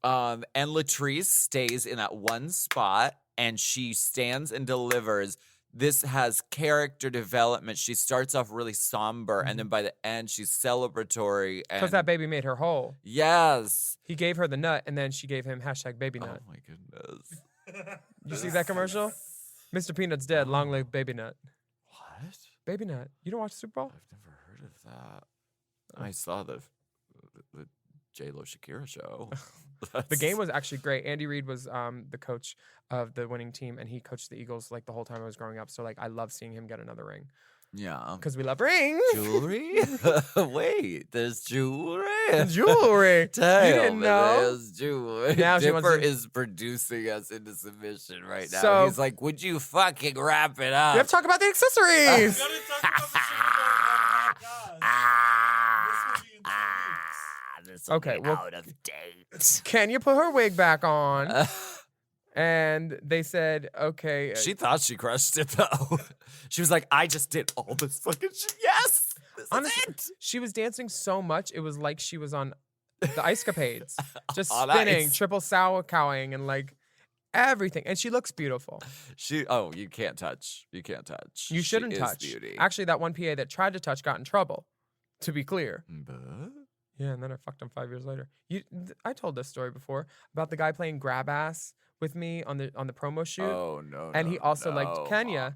Oh no. And Latrice stays in that one spot and she stands and delivers. This has character development. She starts off really somber and then by the end she's celebratory. Because And that baby made her whole. yes. He gave her the nut and then she gave him #baby nut. Oh my goodness. You see that commercial? Mr. Peanut's dead. Long live Baby Nut. What? Baby Nut. You don't watch the Super Bowl? I've never heard of that. I saw the J-Lo Shakira show. The game was actually great. Andy Reid was the coach of the winning team, and he coached the Eagles like the whole time I was growing up. So like I love seeing him get another ring Yeah. because we love rings. Jewelry? Wait, there's jewelry. Jewelry. Damn, You didn't know? There's jewelry. Now she wants Dipper to- is producing us into submission right now. So- He's like, would you fucking wrap it up? We have to talk about the accessories. Gotta talk about the Super Bowl. Oh my gosh. This will be in 2 weeks. This will Okay, be well- out of date. Kenya put her wig back on, and they said, "Okay." She thought she crushed it though. She was like, I just did all this fucking shit. Yes! This honestly, is it! she was dancing so much it was like she was on the Ice Capades, just On spinning, ice. triple sour cowing, and like everything. And she looks beautiful. You can't touch. You can't touch. You shouldn't she touch. Is beauty. Actually, that one PA that tried to touch got in trouble. To be clear. But? Yeah, and then I fucked him 5 years later. I told this story before about the guy playing grab ass with me on the promo shoot. Oh no. And he no, also no, liked Kenya. mommy.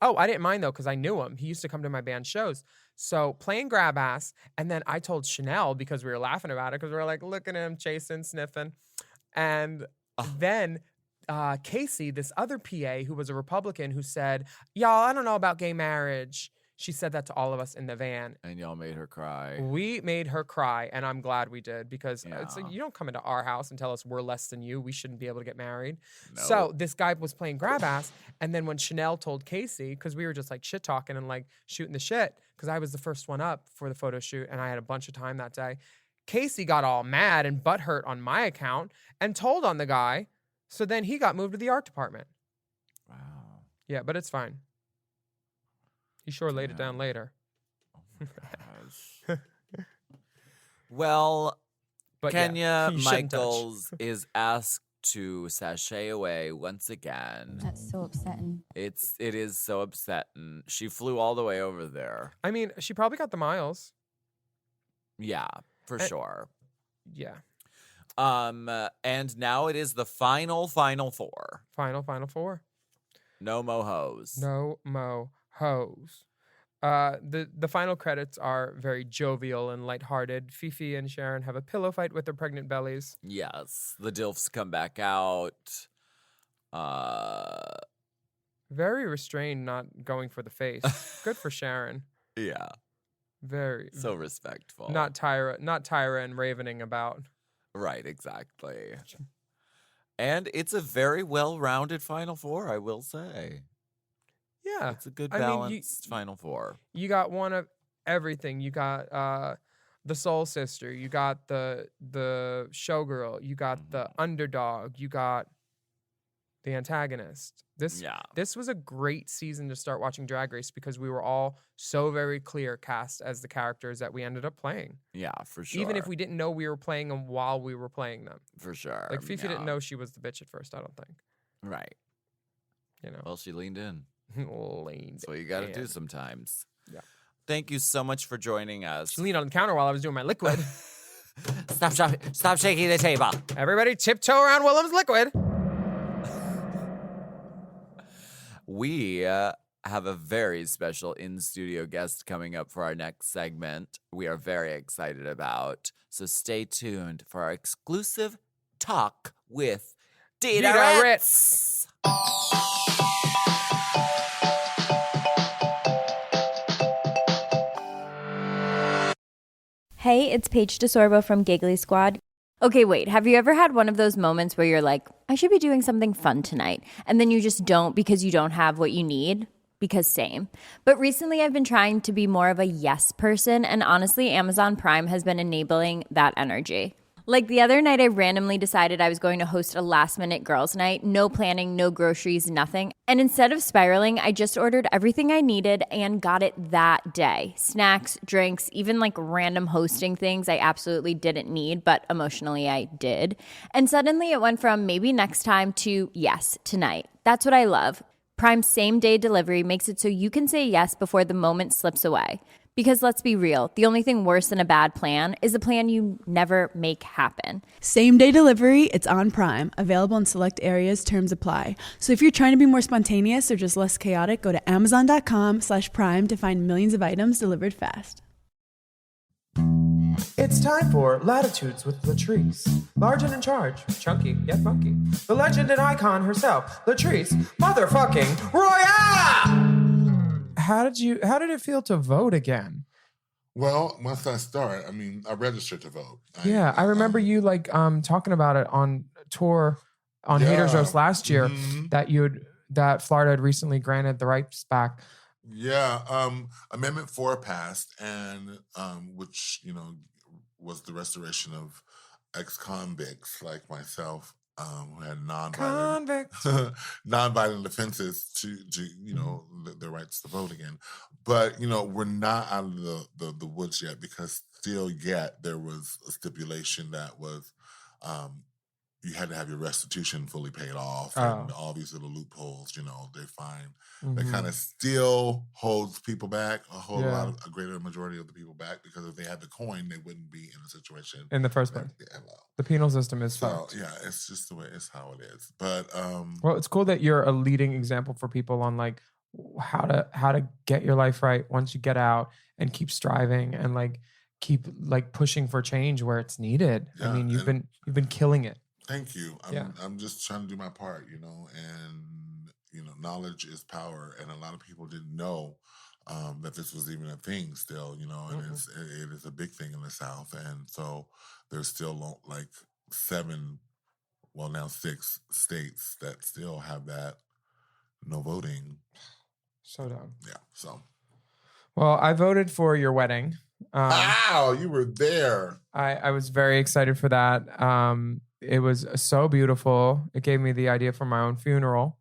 Oh, I didn't mind though because I knew him. He used to come to my band shows. So playing grab ass, and then I told Chanel because we were laughing about it because we were like, look at him chasing, sniffing, and then Casey, this other PA who was a Republican, who said, "Y'all, I don't know about gay marriage." She said that to all of us in the van. And y'all made her cry. We made her cry, and I'm glad we did because it's Yeah. like, you don't come into our house and tell us we're less than you. We shouldn't be able to get married. No. So this guy was playing grab ass, and then when Chanel told Casey, because we were just like shit talking and like shooting the shit, because I was the first one up for the photo shoot, and I had a bunch of time that day. Casey got all mad and butthurt on my account and told on the guy. So then he got moved to the art department. Wow. Yeah, but it's fine. He sure laid it down later. Oh my gosh. Well, But yeah, Kenya you shouldn't touch. Michaels is asked to sashay away once again. That's so upsetting. It is so upsetting. She flew all the way over there. I mean, she probably got the miles. Yeah, for And- sure. Yeah. And now it is the final four. Final four. No mo hoes. No mo hoes. The final credits are very jovial and lighthearted. Fifi and Sharon have a pillow fight with their pregnant bellies. Yes, the DILFs come back out. Very restrained, not going for the face. Good for Sharon. Yeah, Very so respectful. not Tyra and ravening about. Right, exactly. And it's a very well-rounded Final Four, I will say. Yeah. It's a good I mean, balanced Final Four. You got one of everything. You got the soul sister. You got the showgirl. You got the underdog. You got the antagonist. This was a great season to start watching Drag Race because we were all so very clear cast as the characters that we ended up playing. Yeah, for sure. Even if we didn't know we were playing them while we were playing them. For sure. Like Fifi yeah. didn't know she was the bitch at first, I don't think. Right. You know. Well, she leaned in. Leaned That's what you got to do in. sometimes. Yeah. Thank you so much for joining us. She leaned on the counter while I was doing my liquid. Stop shaking the table. Everybody tiptoe around Willam's liquid. We have a very special in-studio guest coming up for our next segment. We are very excited about. So stay tuned for our exclusive talk with Dida Dida Ritz. Hey, it's Paige DeSorbo from Giggly Squad. Okay, wait, have you ever had one of those moments where you're like, I should be doing something fun tonight, and then you just don't because you don't have what you need? Because same. But recently I've been trying to be more of a yes person, and honestly, Amazon Prime has been enabling that energy. Like the other night, I randomly decided I was going to host a last-minute girls' night. No planning, no groceries, nothing. And instead of spiraling, I just ordered everything I needed and got it that day. Snacks, drinks, even like random hosting things I absolutely didn't need, but emotionally I did. And suddenly it went from maybe next time to yes, tonight. That's what I love. Prime's same-day delivery makes it so you can say yes before the moment slips away. Because let's be real, the only thing worse than a bad plan is a plan you never make happen. Same day delivery, it's on Prime. Available in select areas, terms apply. So if you're trying to be more spontaneous or just less chaotic, go to amazon.com/prime to find millions of items delivered fast. It's time for Latitudes with Latrice. Large and in charge, chunky yet funky. The legend and icon herself, Latrice motherfucking Royale! How did it feel to vote again? Well, once I start, I mean, I registered to vote. I remember you talking about it on tour on Haters Roast last year that Florida had recently granted the rights back. Yeah, Amendment 4 passed, and which was the restoration of ex-convicts like myself who had nonviolent offenses to their rights to vote again. But we're not out of the woods yet, because still yet there was a stipulation that was you had to have your restitution fully paid off, and all these little loopholes, they find that kind of still holds people back, a greater majority of the people back, because if they had the coin, they wouldn't be in a situation in the first place. The penal system is fucked. Yeah, it's just the way it's how it is. But well, it's cool that you're a leading example for people on how to get your life right once you get out, and keep striving and keep pushing for change where it's needed. Yeah, I mean, you've been killing it. Thank you. I'm just trying to do my part, and knowledge is power, and a lot of people didn't know that this was even a thing still, and it is a big thing in the South, and so there's still 6 states that still have that no voting. So dumb. Yeah. So. Well, I voted for your wedding. Wow, you were there. I was very excited for that. It was so beautiful. It gave me the idea for my own funeral.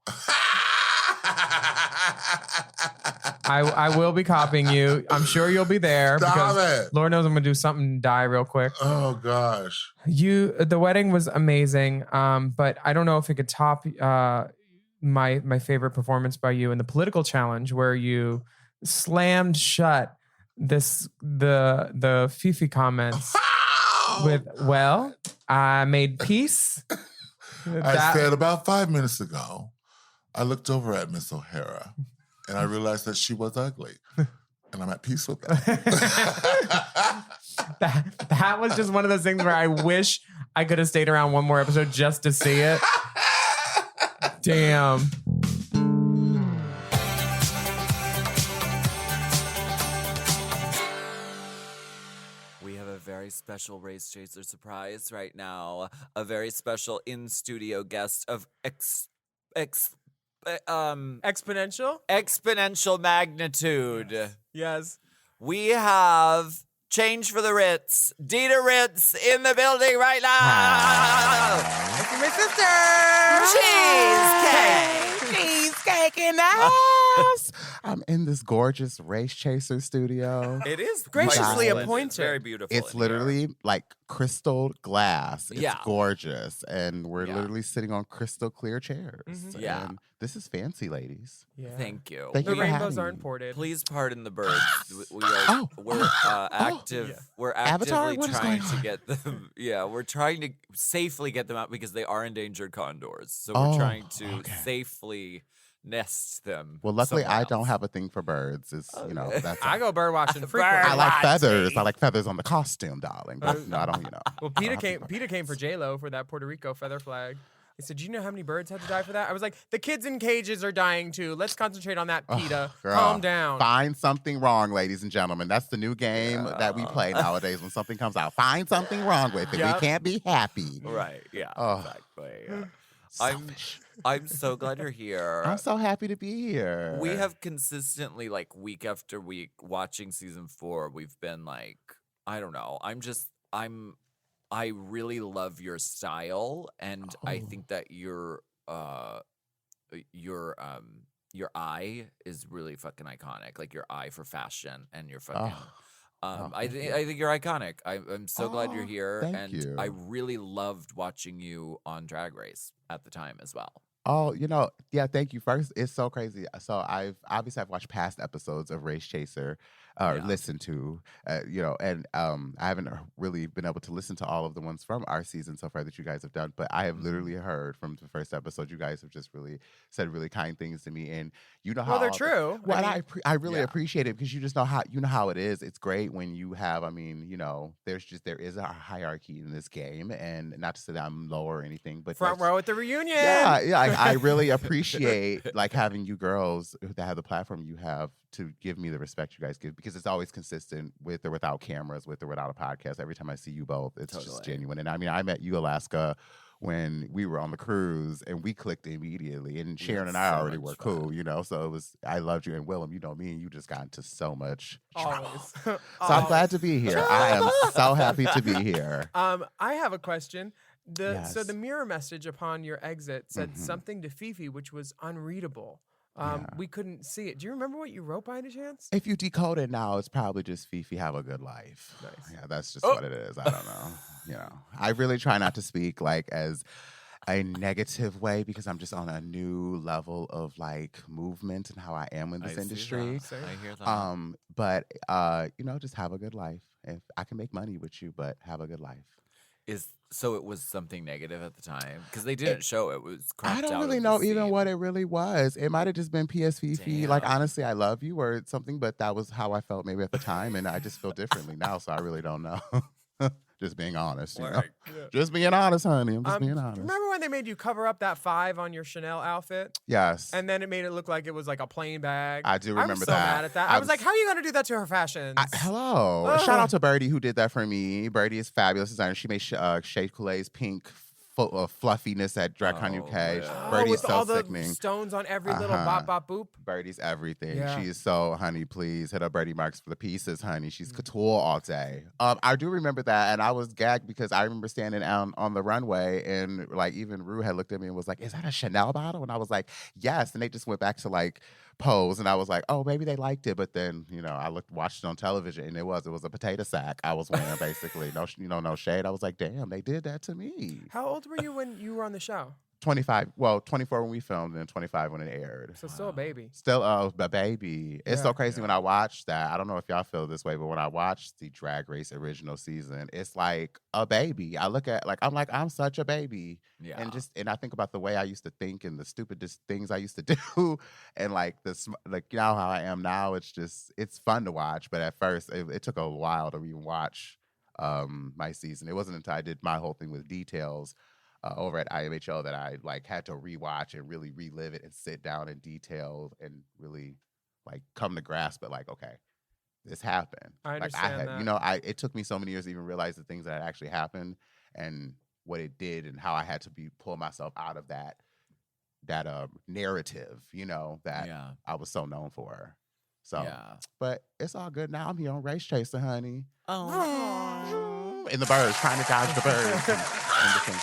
I will be copying you. I'm sure you'll be there. Stop it. Lord knows I'm gonna do something and die real quick. Oh gosh. The wedding was amazing. But I don't know if it could top my favorite performance by you in the political challenge, where you slammed shut the Fifi comments with, well, I made peace. I said about 5 minutes ago, I looked over at Miss O'Hara and I realized that she was ugly. And I'm at peace with that. that was just one of those things where I wish I could have stayed around one more episode just to see it. Damn. We have a very special Race Chaser surprise right now. A very special in-studio guest of exponential magnitude. Yes. We have Change for the Ritz, Dida Ritz in the building right now. My sister. Cheesecake in the house. I'm in this gorgeous Race Chaser studio. It is Graciously quite appointed. It's very beautiful. It's in literally like crystal glass. It's Yeah. gorgeous. And we're Yeah. literally sitting on crystal clear chairs. Mhm. Yeah. And this is fancy, ladies. Yeah. here. Thank you. Thank The you for rainbows having are me. imported. Please pardon the birds. Oh, We're active. Yeah. We're Avatar? actively What is trying going to on? get them. Yeah, we're trying to safely get them out because they are endangered condors. So Oh, we're trying to okay. safely nest them. Well, luckily, somewhere I don't else. have a thing for birds. It's, that's I go bird watching Bird frequently. I like watching. feathers. I like feathers on the costume, darling. But no, I don't, Well, Peter came for J-Lo for that Puerto Rico feather flag. He said, "Do you know how many birds had to die for that?" I was like, "The kids in cages are dying too. Let's concentrate on that, PETA. Girl, Calm down." Find something wrong, ladies and gentlemen. That's the new game that we play nowadays when something comes out. Find something wrong with it. Yep. We can't be happy. Right. Yeah. Oh. Exactly. Yeah. Selfish. I'm so glad you're here. I'm so happy to be here. We have consistently, week after week, watching season 4. We've been I don't know. I really love your style, and I think that your eye is really fucking iconic. Your eye for fashion and your fucking. I think you're iconic. I'm so glad you're here, thank and you. I really loved watching you on Drag Race at the time as well. Oh, yeah, thank you. First, it's so crazy. So I've watched past episodes of Race Chaser, or Yeah. listen to, and I haven't really been able to listen to all of the ones from our season so far that you guys have done, but I have literally heard from the first episode, you guys have just really said really kind things to me, and you know how Well, they're all the- true. well, I mean, I really Yeah. appreciate it because you just know how it is. It's great when you have, there is a hierarchy in this game, and not to say that I'm lower or anything, but front that's- row at the reunion. yeah, I really appreciate like having you girls that have the platform you have to give me the respect you guys give, because it's always consistent with or without cameras, with or without a podcast. Every time I see you both, it's just Totally. genuine. And I mean, I met you, Alaska, when we were on the cruise, and we clicked immediately. And Sharon and I so already much were fun. cool, so it was. I loved you, and Willam, me and you just got into so much trouble. Always. So I'm glad to be here. I am so happy to be here. I have a question. So Yes. the mirror message upon your exit said Mhm. something to Fifi, which was unreadable. Yeah. We couldn't see it. Do you remember what you wrote by any chance? If you decode it now, it's probably just Fifi, have a good life. Nice. Yeah, that's just Oh. what it is. I don't know. I really try not to speak like as a negative way, because I'm just on a new level of like movement and how I am in I this see industry. that. I hear that. But just have a good life. If I can make money with you, but have a good life. So it was something negative at the time because they didn't show it. It was cropped I don't out really of the know even scene. what it really was. It might have just been PS Fifi. Like, Damn. honestly, I love you or something, but that was how I felt maybe at the time. And I just feel differently now. So I really don't know. Just being honest, Word. Just being honest, honey. I'm just being honest. Remember when they made you cover up that 5 on your Chanel outfit? Yes. And then it made it look like it was like a plain bag. I do remember I was so that. mad at that. I I was was- like, how are you going to do that to her fashions? Hello. Ugh. Shout out to Birdie who did that for me. Birdie is fabulous designer. She made Shade Coulee's pink fluffiness at DragCon Oh, UK. yeah. Birdie's with so all the sickening. stones on every little Uh-huh. bop bop boop. Birdie's everything. Yeah. She is so, honey, please hit up Birdie Marks for the pieces, honey. Mm. She's couture all day. I do remember that, and I was gagged because I remember standing on the runway, and like even Rue had looked at me and was like, "Is that a Chanel bottle?" And I was like, "Yes." And they just went back to like pose, and I was like, "Oh, maybe they liked it." But then I watched it on television, and it was a potato sack I was wearing basically. No shade. I was like, "Damn, they did that to me." How old were you when you were on the show? 24 when we filmed, and 25 when it aired. So still a baby. Still, a baby. It's Yeah. so crazy when I watch that. I don't know if y'all feel this way, but when I watch the Drag Race original season, it's like a baby. I look at I'm such a baby, Yeah. and I think about the way I used to think and the stupidest things I used to do, and like how I am now. It's fun to watch, but at first it took a while to even watch my season. It wasn't until I did my whole thing with details. Over at IMHO that I had to rewatch and really relive it and sit down in detail and really come to grasp it. Okay, this happened. I understand that. It took me so many years to even realize the things that actually happened and what it did and how I had to pull myself out of that narrative, that Yeah. I was so known for. So, Yeah. but it's all good now. I'm here on Race Chaser, honey. Oh. In the birds, trying to dodge the birds. and the things.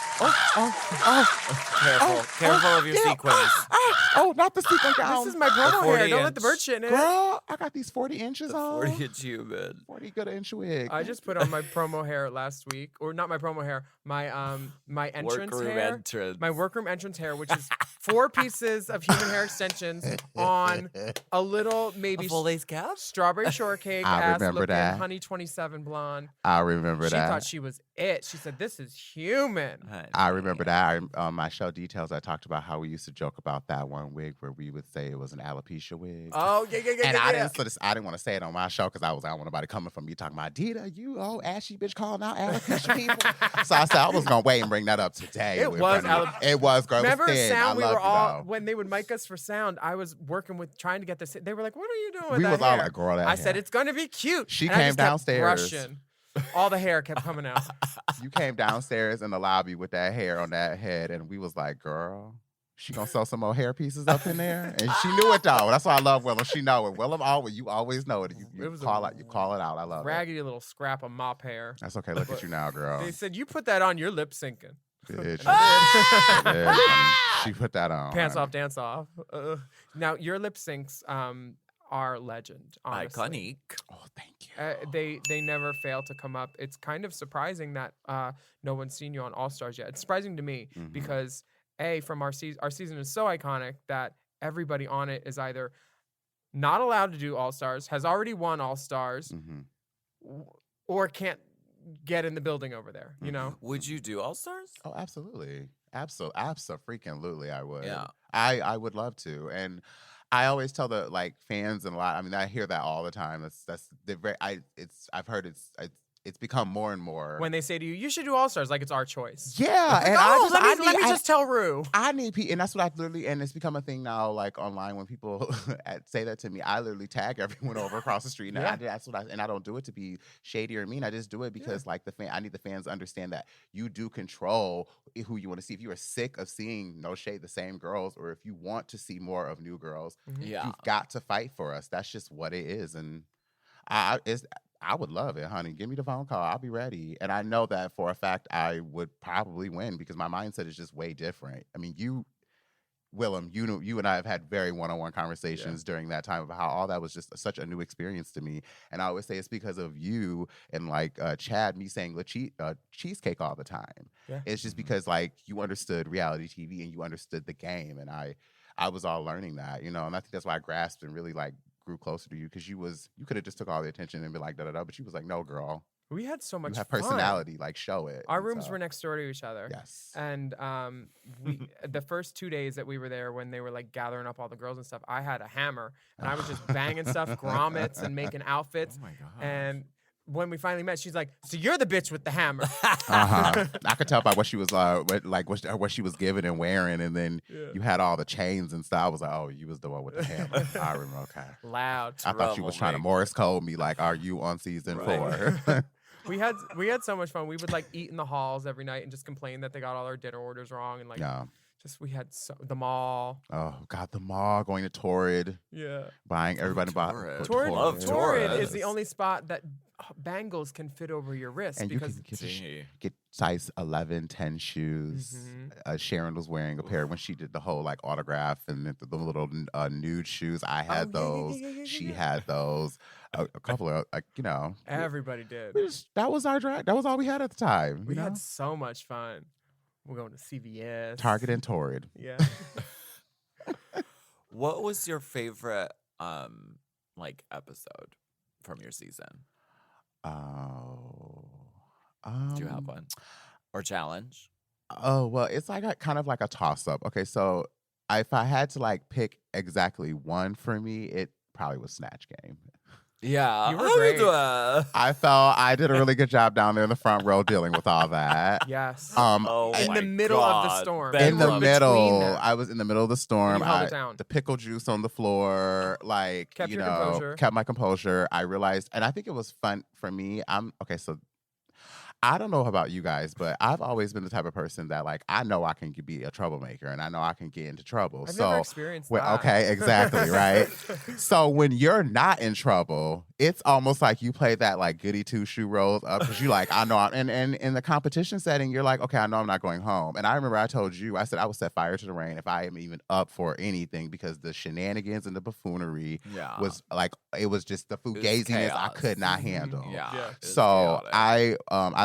Careful of your sequins. Not the sequin gown. This is my promo hair. 40 Don't let the bird inch. shit in it. Girl, I got these 40 inches The on. 40 inch human. 40 good inch wig. I just put on my promo hair last week, or not my promo hair, my entrance Workroom hair, entrance. my workroom entrance hair, which is 4 pieces of human hair extensions on a little maybe A full lace cap? strawberry shortcake I ass remember looking that. honey 27 blonde. I remember She that. thought she was it. She said, "This is human." I remember that. My show details, I talked about how we used to joke about that one wig where we would say it was an alopecia wig. Oh yeah. And I didn't want to say it on my show because I don't want nobody coming from me talking about Dida, you old ashy bitch calling out alopecia people. So I said I was gonna wait and bring that up today. It was It was, girl. Remember it was thin. sound? I We loved were it, all though. when they would mic us for sound. I was working with trying to get this. They were like, "What are you doing with We that was all hair?" like, "Girl, that I said hair." it's gonna be cute. She And I came just kept downstairs. brushing. All the hair kept coming out. You came downstairs in the lobby with that hair on that head, and we was like, girl, she gonna sew some more hair pieces up in there? And she knew it though. That's why I love Willam. She know it. Willam you always know it. You It was call it out. I love it. Raggedy little scrap of mop hair. That's okay. Look at you now, girl. They said you put that on. You're lip syncing. Bitch. Yeah, she put that on. Pants honey. off, dance off. Now your lip syncs are legend. Honestly. Iconic. Oh, thank you. They never fail to come up. It's kind of surprising that no one's seen you on All Stars yet. It's surprising to me Mhm. because from our season is so iconic that everybody on it is either not allowed to do All Stars, has already won All Stars, or can't get in the building over there, you know? Would you do All Stars? Oh, absolutely. Absolutely, I would. Yeah. I would love to. And I always tell the fans and I hear that all the time. I've heard it's become more and more. When they say to you, you should do All Stars, like it's our choice. Yeah, and Oh, let me just tell Ru. I need people, and that's what I literally, and it's become a thing now, like online when people say that to me. I literally tag everyone over across the street, and I don't do it to be shady or mean. I just do it because I need the fans to understand that you do control who you want to see. If you are sick of seeing no shade the same girls, or if you want to see more of new girls, you've got to fight for us. That's just what it is, and I would love it, honey. Give me the phone call. I'll be ready. And I know that for a fact I would probably win because my mindset is just way different. I mean, Willam, you and I have had very one-on-one conversations during that time about how all that was just such a new experience to me. And I always say it's because of you and Chad, me saying cheesecake all the time. Yeah. It's just because you understood reality TV and you understood the game. And I was all learning that, you know, and I think that's why I grasped and really grew closer to you because you could have just took all the attention and be like da-da-da, but she was like, no, girl. We had so much you have fun. personality, show it. Our rooms were next door to each other. Yes. And the first 2 days that we were there when they were gathering up all the girls and stuff, I had a hammer and I was just banging stuff, grommets and making outfits. Oh my God. And when we finally met, she's like, so you're the bitch with the hammer. I could tell by what she was what she was giving and wearing, and then you had all the chains and stuff. I was like, oh, you was the one with the hammer. I remember. Okay. Loud. I thought she was trying to Morse code me are you on season 4? We had so much fun. We would eat in the halls every night and just complain that they got all our dinner orders wrong and we had the mall. Oh God, the mall, going to Torrid. Yeah. Buying everybody bought Torrid is the only spot that bangles can fit over your wrist and because you can get size 11, 10 shoes. Sharon was wearing a pair when she did the whole autograph and the little nude shoes. I had those. She had those. A couple of everybody did. That was our drag. That was all we had at the time. We had so much fun. We're going to CVS, Target, and Torrid. Yeah. What was your favorite episode from your season? Oh, do you have one or challenge? Oh well, it's kind of a toss up. Okay, so if I had to pick exactly one for me, it probably was Snatch Game. Yeah, you were great. I felt I did a really good job down there in the front row dealing with all that. Yes. In the middle of the storm. In the middle, I was in the middle of the storm. You held it down. The pickle juice on the floor, kept your composure. Kept my composure. I realized, and I think it was fun for me. So I don't know about you guys, but I've always been the type of person that I know I can be a troublemaker and I know I can get into trouble. I've never experienced that. Okay, exactly, right? So when you're not in trouble, it's almost like you play that goody two-shoe rolls up because you I know and in the competition setting, you're okay, I know I'm not going home. And I remember I told you, I said I would set fire to the rain if I am even up for anything because the shenanigans and the buffoonery was it was just the fugaziness I could not handle. Yeah. So I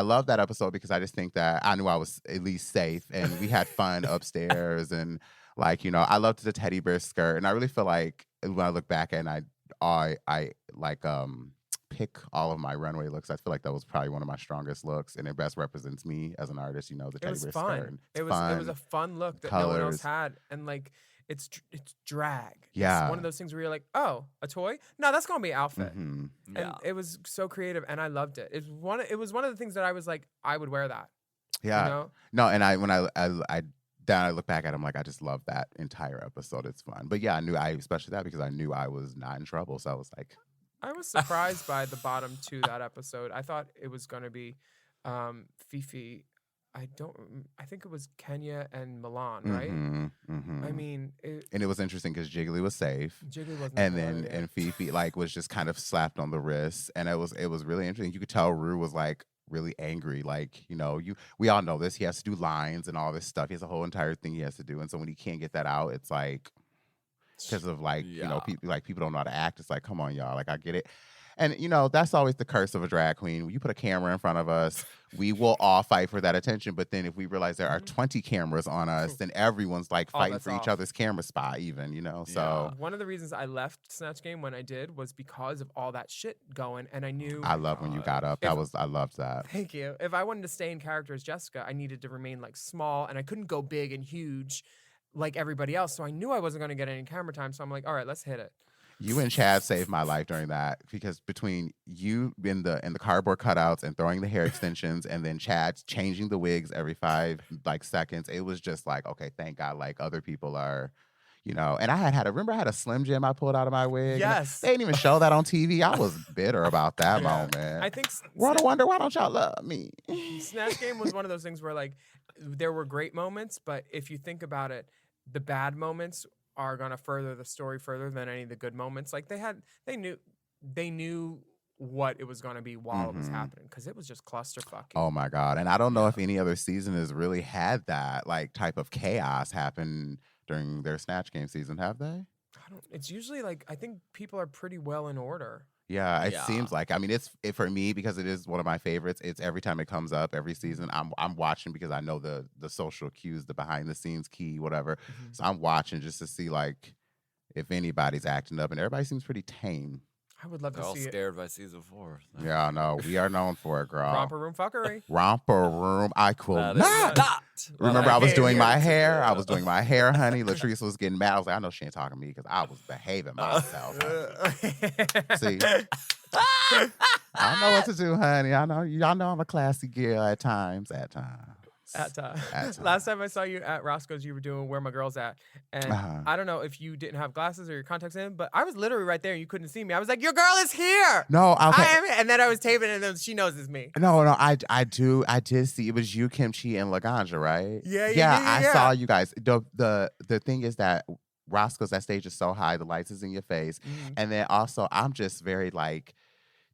love that episode because I just think that I knew I was at least safe and we had fun upstairs and I loved the teddy bear skirt and I really feel when I look back and I pick all of my runway looks, I feel that was probably one of my strongest looks and it best represents me as an artist, the teddy bear skirt. It was a fun look that no one else had and it's drag. Yeah. It's one of those things where you're oh, a toy? No, that's gonna be an outfit. Mm-hmm. And it was so creative and I loved it. It was one of the things that I was I would wear that. Yeah. You know? No, and when I look back at him, I just love that entire episode. It's fun. But yeah, especially that because I knew I was not in trouble. So I was I was surprised by the bottom two that episode. I thought it was gonna be Fifi. I think it was Kenya and Milan, right? Mm-hmm. I mean, and it was interesting because Jiggly was safe. Jiggly wasn't. And Fifi was just kind of slapped on the wrist, and it was really interesting. You could tell Ru was really angry. We all know this. He has to do lines and all this stuff. He has a whole entire thing he has to do, and so when he can't get that out, it's because of people don't know how to act. It's come on, y'all. I get it. And that's always the curse of a drag queen. When you put a camera in front of us, we will all fight for that attention. But then if we realize there are 20 cameras on us, then everyone's like fighting that's for each off. other's camera spot, even, So One of the reasons I left Snatch Game when I did was because of all that shit going, and I knew. I love when you got up. I loved that. Thank you. If I wanted to stay in character as Jessica, I needed to remain like small, and I couldn't go big and huge like everybody else. So I knew I wasn't going to get any camera time. So I'm like, all right, let's hit it. You and Chad saved my life during that, because between you in the cardboard cutouts and throwing the hair extensions, and then Chad changing the wigs every 5 seconds, it was just like, okay, thank God, like other people are, And I remember I had a Slim Jim I pulled out of my wig. Yes. They didn't even show that on TV. I was bitter about that moment. I think World of Wonder, why don't y'all love me? Snatch Game was one of those things where like there were great moments, but if you think about it, the bad moments are gonna further the story further than any of the good moments. Like they knew what it was gonna be while it was happening, because it was just clusterfucking. Oh my God. And I don't know if any other season has really had that like type of chaos happen during their Snatch Game season, have they? It's usually like, I think people are pretty well in order. Yeah, it seems like. I mean, it's for me, because it is one of my favorites. It's every time it comes up, every season, I'm watching, because I know the social cues, the behind the scenes key, whatever. So I'm watching just to see like if anybody's acting up, and everybody seems pretty tame. I would love They're to all see it. scared by season 4. so. Yeah, no, we are known for it, girl. Romper room fuckery. Romper room. I cool. That Not. is not. Remember, what I was came doing here my to hair. do. I was doing my hair, honey. Latrice was getting mad. I was like, I know she ain't talking to me, because I was behaving myself. See, I know what to do, honey. I know y'all know I'm a classy girl at times. At time. At Last time I saw you at Roscoe's, you were doing Where My Girl's At. And Uh-huh. I don't know if you didn't have glasses or your contacts in, but I was literally right there and you couldn't see me. I was like, your girl is here. No, okay. I am. And then I was taping it, and then she knows it's me. No, I did see it was you, Kimchi, and Laganja, right? Yeah. I saw you guys. The thing is that Roscoe's, that stage is so high, the lights is in your face, and then also I'm just very like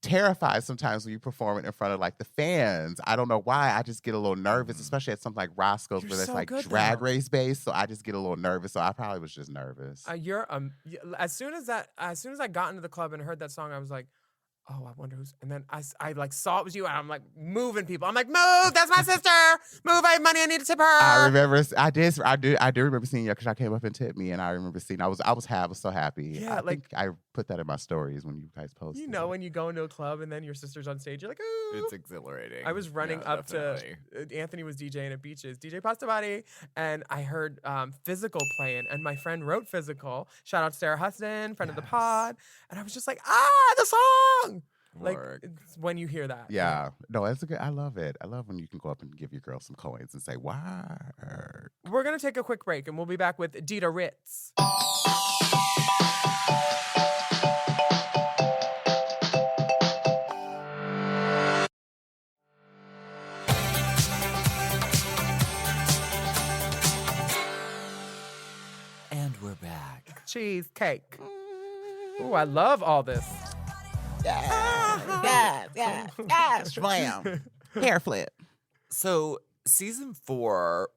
terrified sometimes when you perform it in front of like the fans. I don't know why. I just get a little nervous, especially at something like Roscoe's, You're where there's so like good, drag though. race based. So I just get a little nervous. So I probably was just nervous. As soon as I got into the club and heard that song, I was like, oh, I wonder who's. And then I like saw it was you, and I'm like moving people. I'm like, move, that's my sister. Move, I have money, I need to tip her. I remember, I do remember seeing you, because I came up and tipped me, and I remember seeing. I was so happy. Yeah, I like- think I put that in my stories when you guys posted. You know, when you go into a club and then your sister's on stage, you're like, ooh. It's exhilarating. I was running Yeah, up definitely. to Anthony was DJing at Beaches, DJ Pasta Body, and I heard Physical playing, and my friend wrote Physical. Shout out to Sarah Huston, friend of the pod, and I was just like, the song. Like Work. it's when you hear that. Yeah, no, it's a good. I love it. I love when you can go up and give your girl some coins and say, "Word." We're gonna take a quick break, and we'll be back with Dida Ritz. And we're back. Cheesecake. Ooh, I love all this. Slam. Hair flip. So season 4,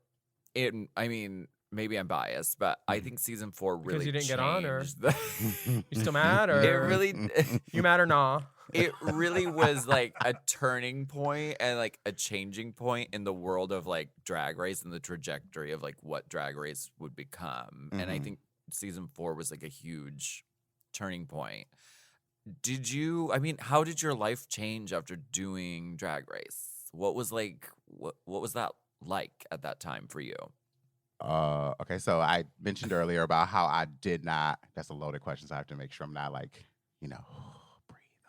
I mean, maybe I'm biased, but I think season 4 really Because you didn't get on, or- changed the- You still mad, or it really you mad or nah? it really was like a turning point and like a changing point in the world of like Drag Race and the trajectory of like what Drag Race would become. And I think season 4 was like a huge turning point. How did your life change after doing Drag Race? What was that like at that time for you? Okay, so I mentioned earlier about how I did not. That's a loaded question, so I have to make sure I'm not like, breathe.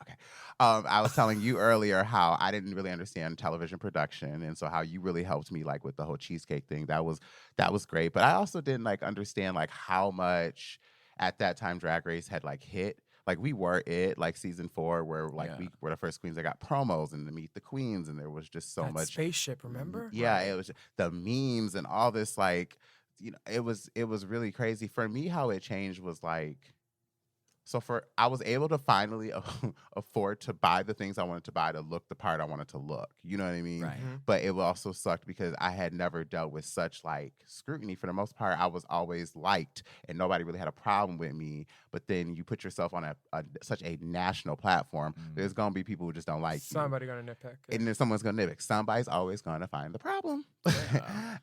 Okay. I was telling you earlier how I didn't really understand television production, and so how you really helped me like with the whole cheesecake thing. That was great, but I also didn't like understand like how much at that time Drag Race had like hit. Like we were it, like season 4, where like we were the first queens that got promos and to meet the queens, and there was just so That much spaceship, remember? Yeah, it was the memes and all this like, it was really crazy. For me, how it changed was like I was able to finally afford to buy the things I wanted to buy to look the part I wanted to look. You know what I mean? Right. But it also sucked because I had never dealt with such like scrutiny. For the most part, I was always liked and nobody really had a problem with me. But then you put yourself on such a national platform, there's going to be people who just don't like you. Somebody gonna nitpick. And then someone's going to nitpick. Somebody's always going to find the problem.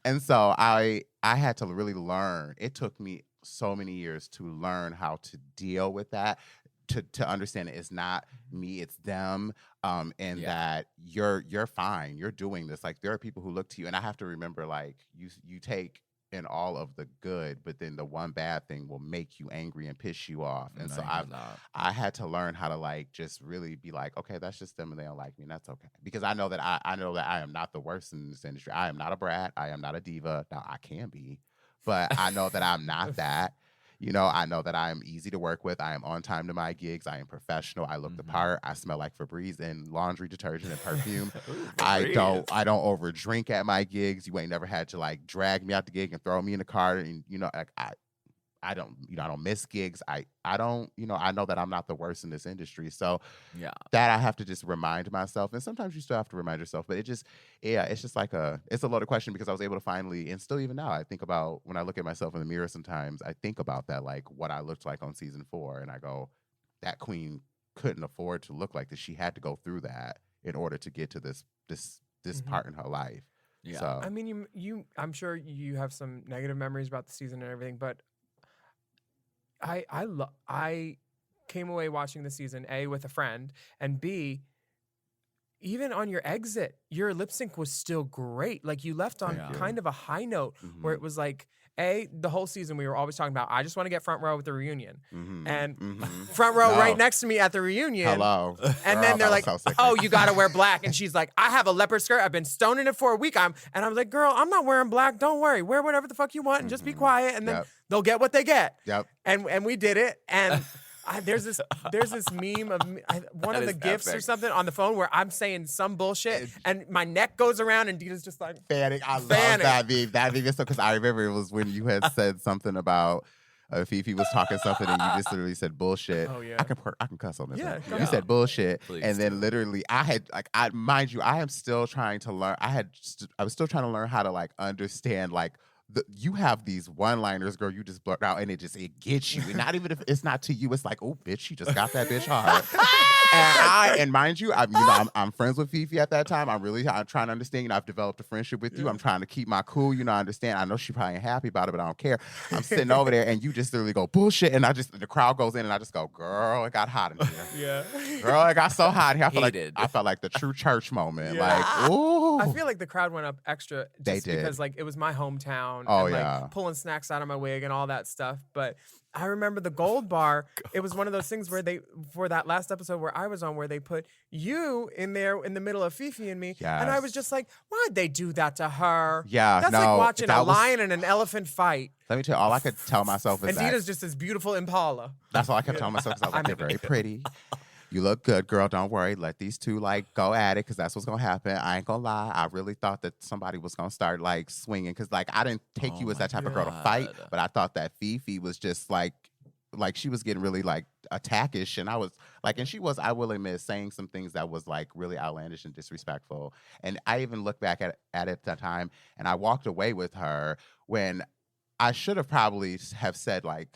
And so I had to really learn. It took me so many years to learn how to deal with that, to understand it's not me, it's them, and that you're fine, you're doing this. Like there are people who look to you, and I have to remember like you take in all of the good, but then the one bad thing will make you angry and piss you off. And so I had to learn how to like just really be like, okay, that's just them and they don't like me, and that's okay. Because I know that I know that I am not the worst in this industry. I am not a brat. I am not a diva. Now I can be. But I know that I'm not that. You know, I know that I am easy to work with. I am on time to my gigs. I am professional. I look the part. I smell like Febreze and laundry detergent and perfume. I don't overdrink at my gigs. You ain't never had to like drag me out the gig and throw me in the car. And you know, like I don't miss gigs. I don't, I know that I'm not the worst in this industry. So that I have to just remind myself. And sometimes you still have to remind yourself, but it's just like it's a loaded question because I was able to finally, and still even now, I think about when I look at myself in the mirror sometimes, I think about that, like what I looked like on season 4. And I go, that queen couldn't afford to look like this. She had to go through that in order to get to this part in her life. Yeah. So, I mean, I'm sure you have some negative memories about the season and everything, but I came away watching the season, A, with a friend, and B, even on your exit, your lip sync was still great. Like you left on kind of a high note where it was like, A, the whole season we were always talking about, I just want to get front row with the reunion. And front row right next to me at the reunion. Hello. And then they're like, oh, you got to wear black. And she's like, I have a leopard skirt. I've been stoning it for a week. And I was like, girl, I'm not wearing black. Don't worry. Wear whatever the fuck you want and just be quiet. And then they'll get what they get. Yep. And we did it. And there's this meme of one of the GIFs or something on the phone where I'm saying some bullshit and my neck goes around and Dita's just like fanning. I love that meme. That meme is so, because I remember it was when you had said something about Fifi was talking something and you just literally said bullshit. Oh yeah. I can cuss on this. Yeah, You said bullshit. Please and then literally mind you, I am still trying to learn. I was still trying to learn how to like understand like you have these one-liners, girl, you just blurt out and it gets you. And not even if it's not to you, it's like, oh, bitch, you just got that bitch hard. and mind you, I'm friends with Fifi at that time. I'm trying to understand. I've developed a friendship with you. I'm trying to keep my cool. I understand. I know she probably ain't happy about it, but I don't care. I'm sitting over there and you just literally go bullshit. And the crowd goes in and I just go, girl, it got hot in here. Yeah. Girl, it got so hot in here. I felt like the true church moment. Yeah. Like, ooh. I feel like the crowd went up extra just They did. because like it was my hometown. Oh, and, like, yeah. pulling snacks out of my wig and all that stuff. But I remember the gold bar. It was one of those things where for that last episode where I was on, where they put you in there in the middle of Fifi and me. Yes. And I was just like, why'd they do that to her? Yeah, That's like watching a lion and an elephant fight. Let me tell you, all I could tell myself is And that. Dita's just this beautiful Impala. That's all I kept telling myself because I was like, they're very pretty. You look good, girl. Don't worry. Let these two like go at it because that's what's gonna happen. I ain't gonna lie. I really thought that somebody was gonna start like swinging because like I didn't take you as that type of girl to fight, but I thought that Fifi was just like she was getting really like attackish, and I was like, and she was, I will admit, saying some things that was like really outlandish and disrespectful. And I even looked back at it at that time, and I walked away with her when I should have probably have said like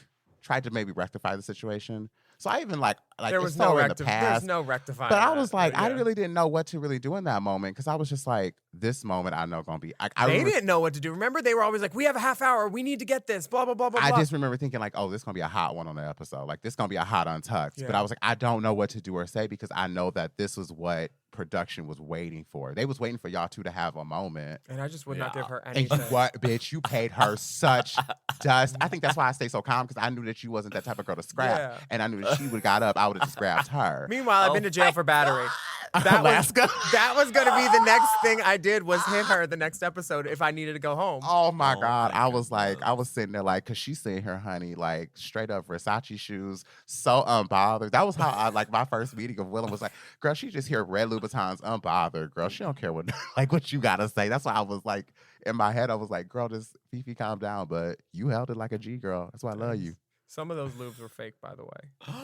tried to maybe rectify the situation. So I even like there was it's no so in the past. There's no rectifying. But I was that, like, but yeah. I really didn't know what to really do in that moment because I was just like, this moment I know gonna be. They didn't know what to do. Remember, they were always like, we have a half hour. We need to get this. Blah blah blah blah. I blah. just remember thinking like, oh, this is gonna be a hot one on the episode. Like this gonna be a hot untucked. Yeah. But I was like, I don't know what to do or say because I know that this was what production was waiting for. They was waiting for y'all two to have a moment. And I just would not give her And anything. what, bitch? You paid her such dust. I think that's why I stay so calm because I knew that you wasn't that type of girl to scrap, Yeah. and I knew that she would have got up. I would have just grabbed her. Meanwhile, I've been to jail for battery. Alaska. That was going to be the next thing I did was hit her the next episode if I needed to go home. Oh my God. I was like, I was sitting there like, cause she's sitting here, honey, like straight up Versace shoes, so unbothered. That was how I like my first meeting of Willam was like, girl, she just here red Louboutins unbothered, girl. She don't care what what you gotta say. That's why I was like, in my head, I was like, girl, just Fifi calm down, but you held it like a G girl. That's why I love you. Some of those lubes were fake, by the way.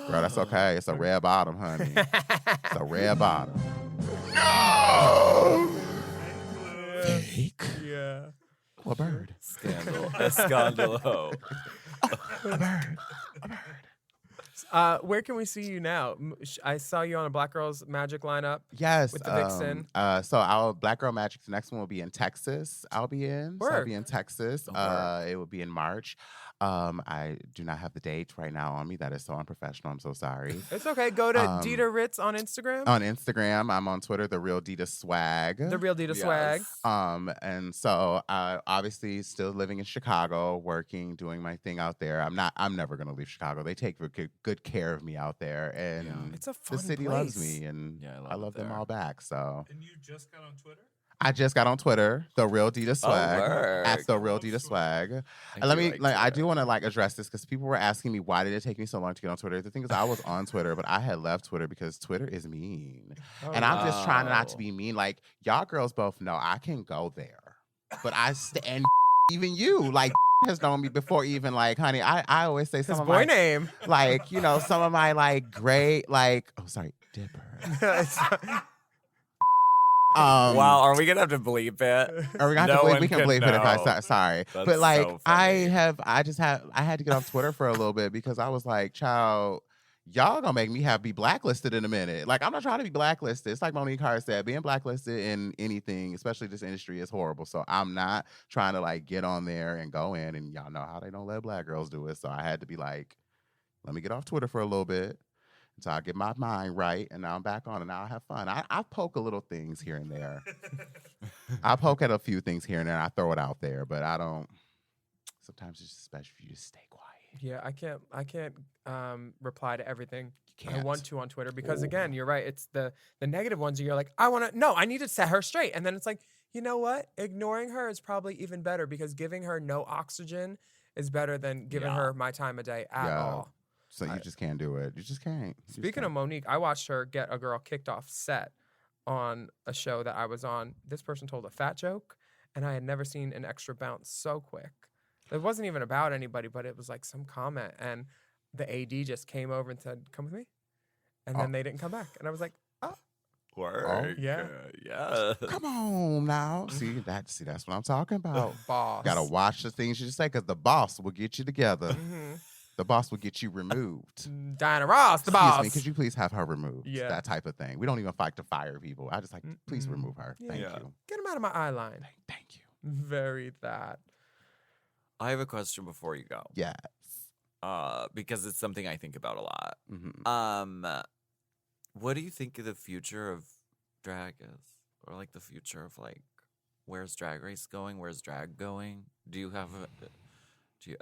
Girl, that's okay. It's a red bottom, honey. It's a red bottom. Fake. Yeah. Oh, a bird. Scandal. Escandalo. A bird. Where can we see you now? I saw you on a Black Girls Magic lineup. Yes. With the Vixen. So our Black Girl Magic's next one will be in Texas. I'll be in. So I'll Word. be in Texas. It will be in March. I do not have the date right now on me. That is so unprofessional. I'm so sorry. It's okay. Go to Dida Ritz on Instagram. On Instagram, I'm on Twitter, The Real Dida Swag. The Real Dida Swag. And so obviously still living in Chicago, working, doing my thing out there. I'm never gonna leave Chicago. They take good care of me out there. And It's a fun the city place. loves me, and Yeah, I love them all back. So And you just got on Twitter? I just got on Twitter, The Real Dida Swag. work. At The Real Dida Swag. I do want to address this because people were asking me why did it take me so long to get on Twitter. The thing is, I was on Twitter, but I had left Twitter because Twitter is mean, and I'm just trying not to be mean. Like y'all girls both know I can go there, but and even you has known me before. Even honey, I always say His some of boy my name. some of my great Dipper. Wow, are we gonna have to bleep it? Or we got No to bleep. one We can can bleep it if know. sorry. That's But so I funny. had to get off Twitter for a little bit because I was like, child, y'all gonna make me be blacklisted in a minute. I'm not trying to be blacklisted. It's like Monique Hart said, being blacklisted in anything, especially this industry, is horrible. So I'm not trying to get on there and go in, and y'all know how they don't let black girls do it. So I had to be like, let me get off Twitter for a little bit. So I get my mind right, and now I'm back on, and now I have fun. I poke a little things here and there. I poke at a few things here and there, and I throw it out there, but I don't. Sometimes it's just best for you to stay quiet. Yeah, I can't reply to everything You I can't. want to on Twitter because again, you're right. It's the negative ones. You're like, I need to set her straight, and then it's like, you know what? Ignoring her is probably even better because giving her no oxygen is better than giving her my time of day at all. So you just can't do it. You just can't. Speaking of Monique, I watched her get a girl kicked off set on a show that I was on. This person told a fat joke, and I had never seen an extra bounce so quick. It wasn't even about anybody, but it was some comment, and the AD just came over and said, "Come with me," and then they didn't come back, and I was like, "Oh, Work. Yeah. Yeah. come on now. See, that's what I'm talking about. boss." Gotta watch the things you say, because the boss will get you together. Mhm. The boss will get you removed. Diana Ross, the Excuse boss. me, could you please have her removed? Yeah. That type of thing. We don't even fight to fire people. I just please Mm-mm. remove her. Thank Yeah. you. Get him out of my eye line. Thank you. Very that. I have a question before you go. Yes. Because it's something I think about a lot. Mhm. What do you think the future of drag is? Or the future of where's Drag Race going? Where's drag going? Do you have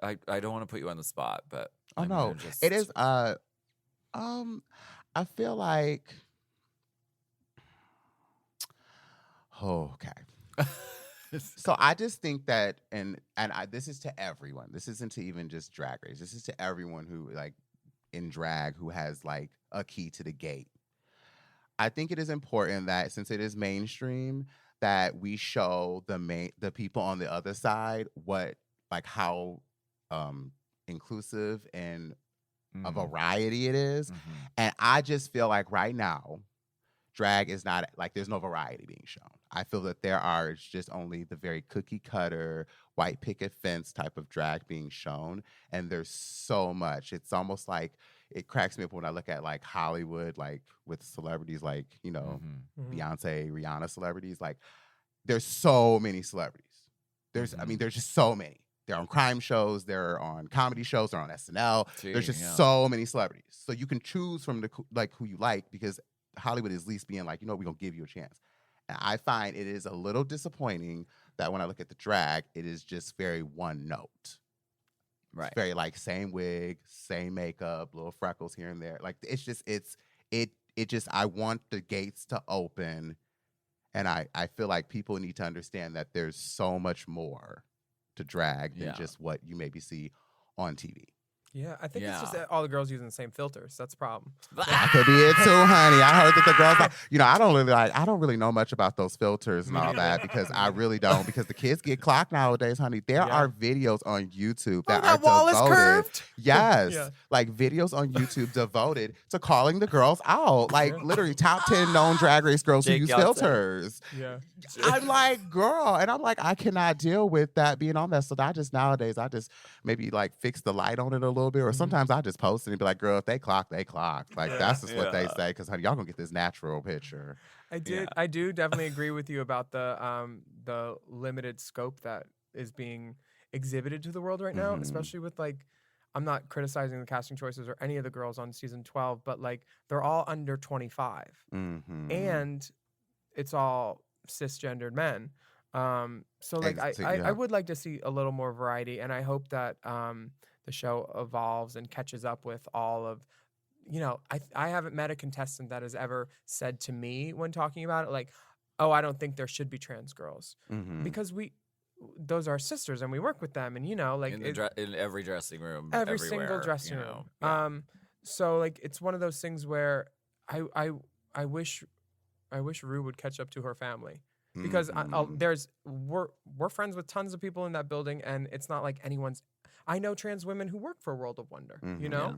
I don't want to put you on the spot, but Oh I'm no, gonna just... it is. I feel like. Oh, okay. So I just think that, and this is to everyone. This isn't to even just Drag Race. This is to everyone who in drag who has a key to the gate. I think it is important that since it is mainstream, that we show the people on the other side how inclusive and a variety it is. And I just feel like right now, drag is not there's no variety being shown. I feel that it's just only the very cookie cutter, white picket fence type of drag being shown. And there's so much. It's almost it cracks me up when I look at Hollywood, with celebrities Beyonce, Rihanna celebrities. There's so many celebrities. There's just so many. They're on crime shows, they're on comedy shows, they're on SNL. There's just so many celebrities. So you can choose from who you like, because Hollywood is at least being we're gonna give you a chance. And I find it is a little disappointing that when I look at the drag, it is just very one note. Right. It's very same wig, same makeup, little freckles here and there. I want the gates to open, and I feel like people need to understand that there's so much more to drag than just what you maybe see on TV. Yeah, I think it's just Yeah. that all the girls using the same filters. That's the problem. That could be it too, honey. I heard that the girls, I don't really know much about those filters and Me all neither. that because I really don't. Because the kids get clocked nowadays, honey. There Yeah. are videos on YouTube that that are wall is devoted. curved? Yes, Yeah. like videos on YouTube devoted to calling the girls out. Like literally top 10 known Drag Race girls who Jake use Yeltsin. filters. Yeah. I'm like, girl, and I'm like, I cannot deal with that being on that. So nowadays I just maybe like fix the light on it a little bit, or sometimes I just post it and be like, girl, if they clock, they clock. Like that's just what they Yeah. say, because honey, y'all gonna get this natural picture. I do definitely agree with you about the limited scope that is being exhibited to the world right now, Mhm. especially with like, I'm not criticizing the casting choices or any of the girls on season 12, but like they're all under 25 Mm-hmm. and it's all cisgendered men. So like I Yeah. would like to see a little more variety, and I hope that the show evolves and catches up with all of, I haven't met a contestant that has ever said to me when talking about it, like, oh, I don't think there should be trans girls, Mm-hmm. because those are sisters and we work with them, and like in every dressing room, every single everywhere, dressing you room. know? Yeah. So like it's one of those things where I wish Rue would catch up to her family, because Mhm. we're friends with tons of people in that building, and it's not like I know trans women who work for World of Wonder, you Mhm. know? Yeah.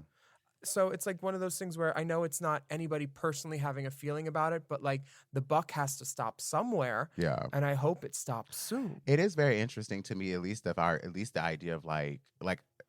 So it's like one of those things where I know it's not anybody personally having a feeling about it, but like the buck has to stop somewhere, Yeah. and I hope it stops soon. It is very interesting to me, at least the idea of like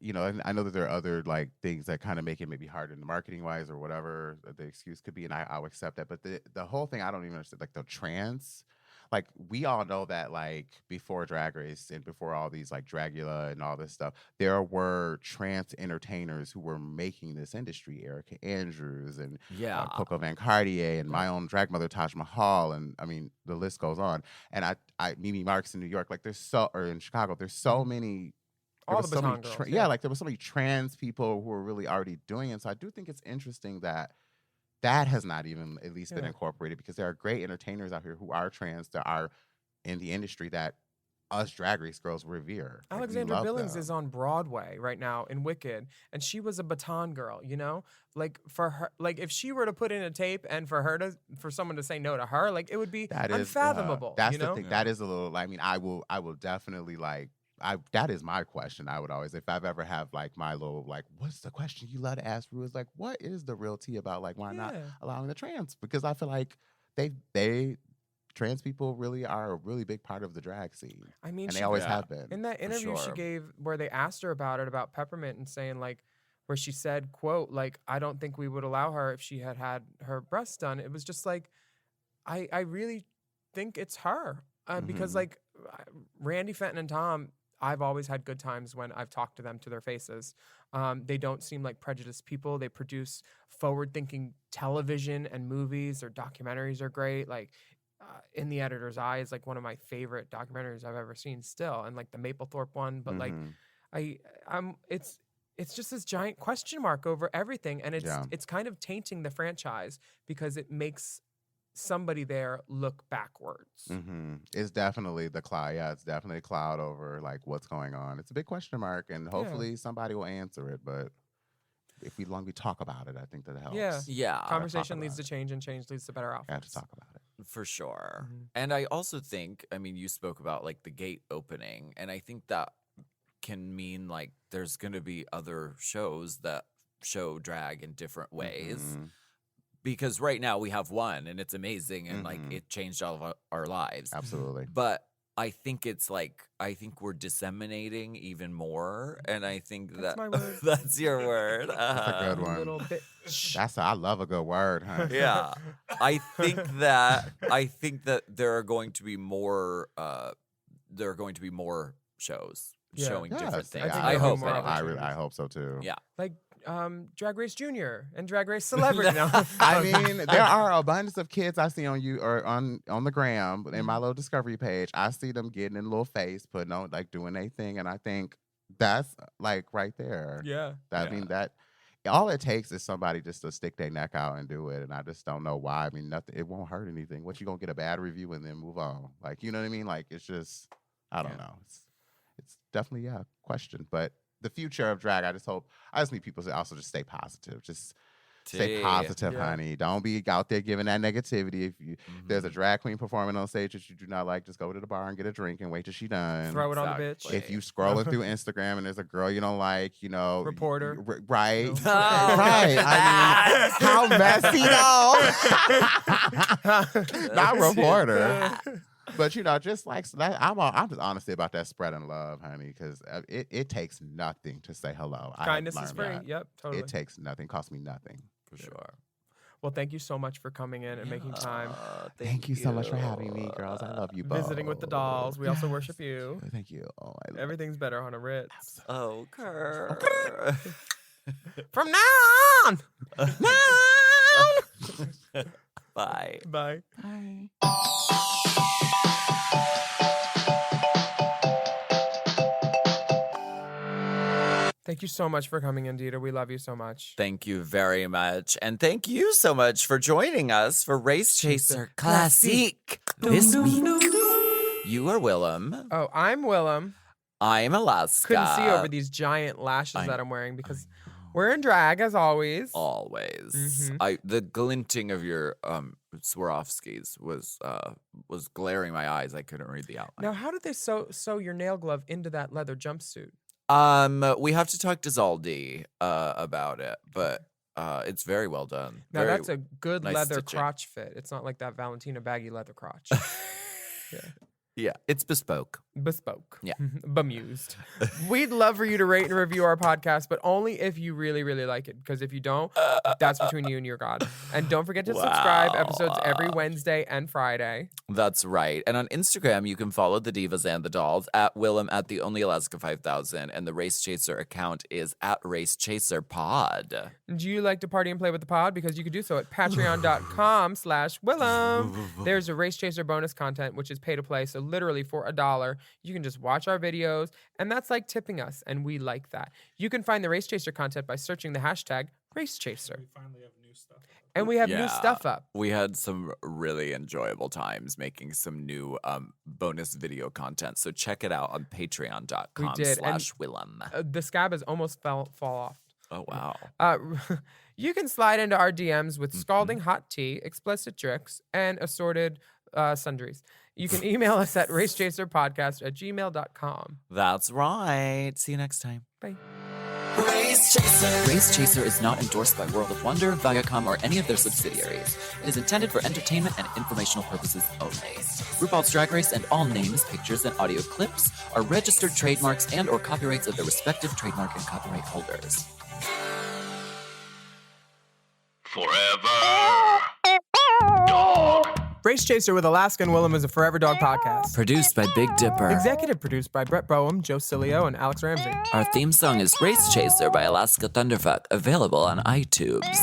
and I know that there are other like things that kind of make it maybe hard in the marketing wise or whatever the excuse could be, and I'll accept that. But the whole thing, I don't even understand, like the trans. Like we all know that like before Drag Race and before all these like Dragula and all this stuff, there were trans entertainers who were making this industry. Erica Andrews and Yeah. Coco Van Cartier and my own drag mother Taj Mahal, and I mean the list goes on. And I Mimi Marks in New York, like or in Chicago, there's so many. There All was the so many baton girls, tra- yeah. like there were so many trans people who were really already doing it. So I do think it's interesting that has not even at least been Yeah. incorporated, because there are great entertainers out here who are trans that are in the industry that us Drag Race girls revere. Like, we Alexandra love Billings them. is on Broadway right now in Wicked, and she was a baton girl, like for her, like if she were to put in a tape and for someone to say no to her, like it would be That is unfathomable. that's you know? the thing. That is a little. I mean, I will definitely like. That is my question. I would always, if I've ever have like my little like, what's the question you love to ask Rue? Is like, what is the real tea about? Like, why not Yeah. allowing the trans? Because I feel like trans people really are a really big part of the drag scene, I mean, and they she- always Yeah. have been. in that interview she sure. gave where they asked her about Peppermint, and saying like, where she said, quote, like, I don't think we would allow her if she had her breasts done. It was just like, I really think it's her, because Mhm. like Randy Fenton and Tom, I've always had good times when I've talked to them to their faces. They don't seem like prejudiced people. They produce forward-thinking television and movies. Their documentaries are great. Like In the Editor's Eye is like one of my favorite documentaries I've ever seen still, and like the Mapplethorpe one. But like Mhm. it's just this giant question mark over everything, and Yeah. it's kind of tainting the franchise, because it makes somebody there look backwards. It's definitely the cloud. Yeah, it's definitely a cloud over like what's going on. It's a big question mark, and hopefully somebody will answer it. But if we talk about it, I think that helps. Yeah. Yeah. Conversation about leads to it. change, and change leads to better I outcomes. have to talk about it. For sure. Mhm. And I also think, I mean, you spoke about like the gate opening, and I think that can mean like there's going to be other shows that show drag in different ways. Mhm. Because right now we have one, and it's amazing, and like Mhm. it changed all of our lives. Absolutely. But I think I think we're disseminating even more, and I think That's that my word. that's your word. That's a good You one. little bitch. I love a good word, huh? Yeah, I think that there are going to be more. There are going to be more shows Yeah. showing different Yes, things. I think I there'll be hope. more anyway. opportunities. I hope so too. Yeah. Like Drag Race Junior and Drag Race Celebrity. No. I mean, there are abundance of kids I see on you or on the gram in my little discovery page. I see them getting in a little face, putting on like doing a thing, and I think that's like right there. Yeah. I Yeah. mean that all it takes is somebody just to stick their neck out and do it, and I just don't know why. I mean, nothing. It won't hurt anything. What, you gonna get a bad review and then move on? Like, you know what I mean? Like, it's just I don't know. It's definitely a question, but the future of drag. I just need people to also just stay positive. Just stay positive, honey. Don't be out there giving that negativity. If there's a drag queen performing on stage that you do not like, just go to the bar and get a drink and wait till she's done. Throw it on the bitch. If you scrolling through Instagram and there's a girl you don't like, reporter, right? No. Right. I mean, how messy though? Not reporter. But just like that, I'm just honestly about that spreading love, honey, because it takes nothing to say hello. Kindness is free. Yep, totally. It takes nothing. Costs me nothing. For sure. Well, thank you so much for coming in and making time. Thank you so much for having me, girls. I love you both. Visiting with the dolls. We also worship you. Thank you. Oh, Everything's better on a Ritz. Oh, Kerr. From now on. Bye. Bye. Bye. Thank you so much for coming in, Dida. We love you so much. Thank you very much. And thank you so much for joining us for Race Chaser Classique this week. You are Willam. Oh, I'm Willam. I'm Alaska. Couldn't see over these giant lashes that I'm wearing because we're in drag as always. Always. The glinting of your Swarovskis was glaring my eyes. I couldn't read the outline. Now, how did they sew your nail glove into that leather jumpsuit? We have to talk to Zaldi about it, but it's very well done. Now, that's a good nice leather stitching. crotch fit. It's not like that Valentina baggy leather crotch. Yeah, it's bespoke. Bespoke. Yeah. Bemused. We'd love for you to rate and review our podcast, but only if you really, really like it. Because if you don't, that's between you and your God. And don't forget to subscribe. Episodes every Wednesday and Friday. That's right. And on Instagram, you can follow the Divas and the Dolls at Willam at the Only Alaska 5000. And the Race Chaser account is at Race Chaser Pod. Do you like to party and play with the pod? Because you could do so at patreon.com/Willam. There's a Race Chaser bonus content, which is pay to play. So literally for $1, you can just watch our videos. And that's like tipping us. And we like that. You can find the Race Chaser content by searching the hashtag Race Chaser. We finally have new stuff. And we have new stuff up. We had some really enjoyable times making some new bonus video content. So check it out on patreon.com/Willam. The scab has almost fall off. Oh, wow. You can slide into our DMs with scalding hot tea, explicit tricks, and assorted sundries. You can email us at racechaserpodcast@gmail.com. That's right. See you next time. Bye. Race Chaser. Race Chaser is not endorsed by World of Wonder, Viacom, or any of their subsidiaries. It is intended for entertainment and informational purposes only. RuPaul's Drag Race and all names, pictures, and audio clips are registered trademarks and/or copyrights of their respective trademark and copyright holders. Forever. Dog. Race Chaser with Alaska and Willam is a Forever Dog podcast. Produced by Big Dipper. Executive produced by Brett Boehm, Joe Cilio, and Alex Ramsey. Our theme song is Race Chaser by Alaska Thunderfuck, available on iTunes.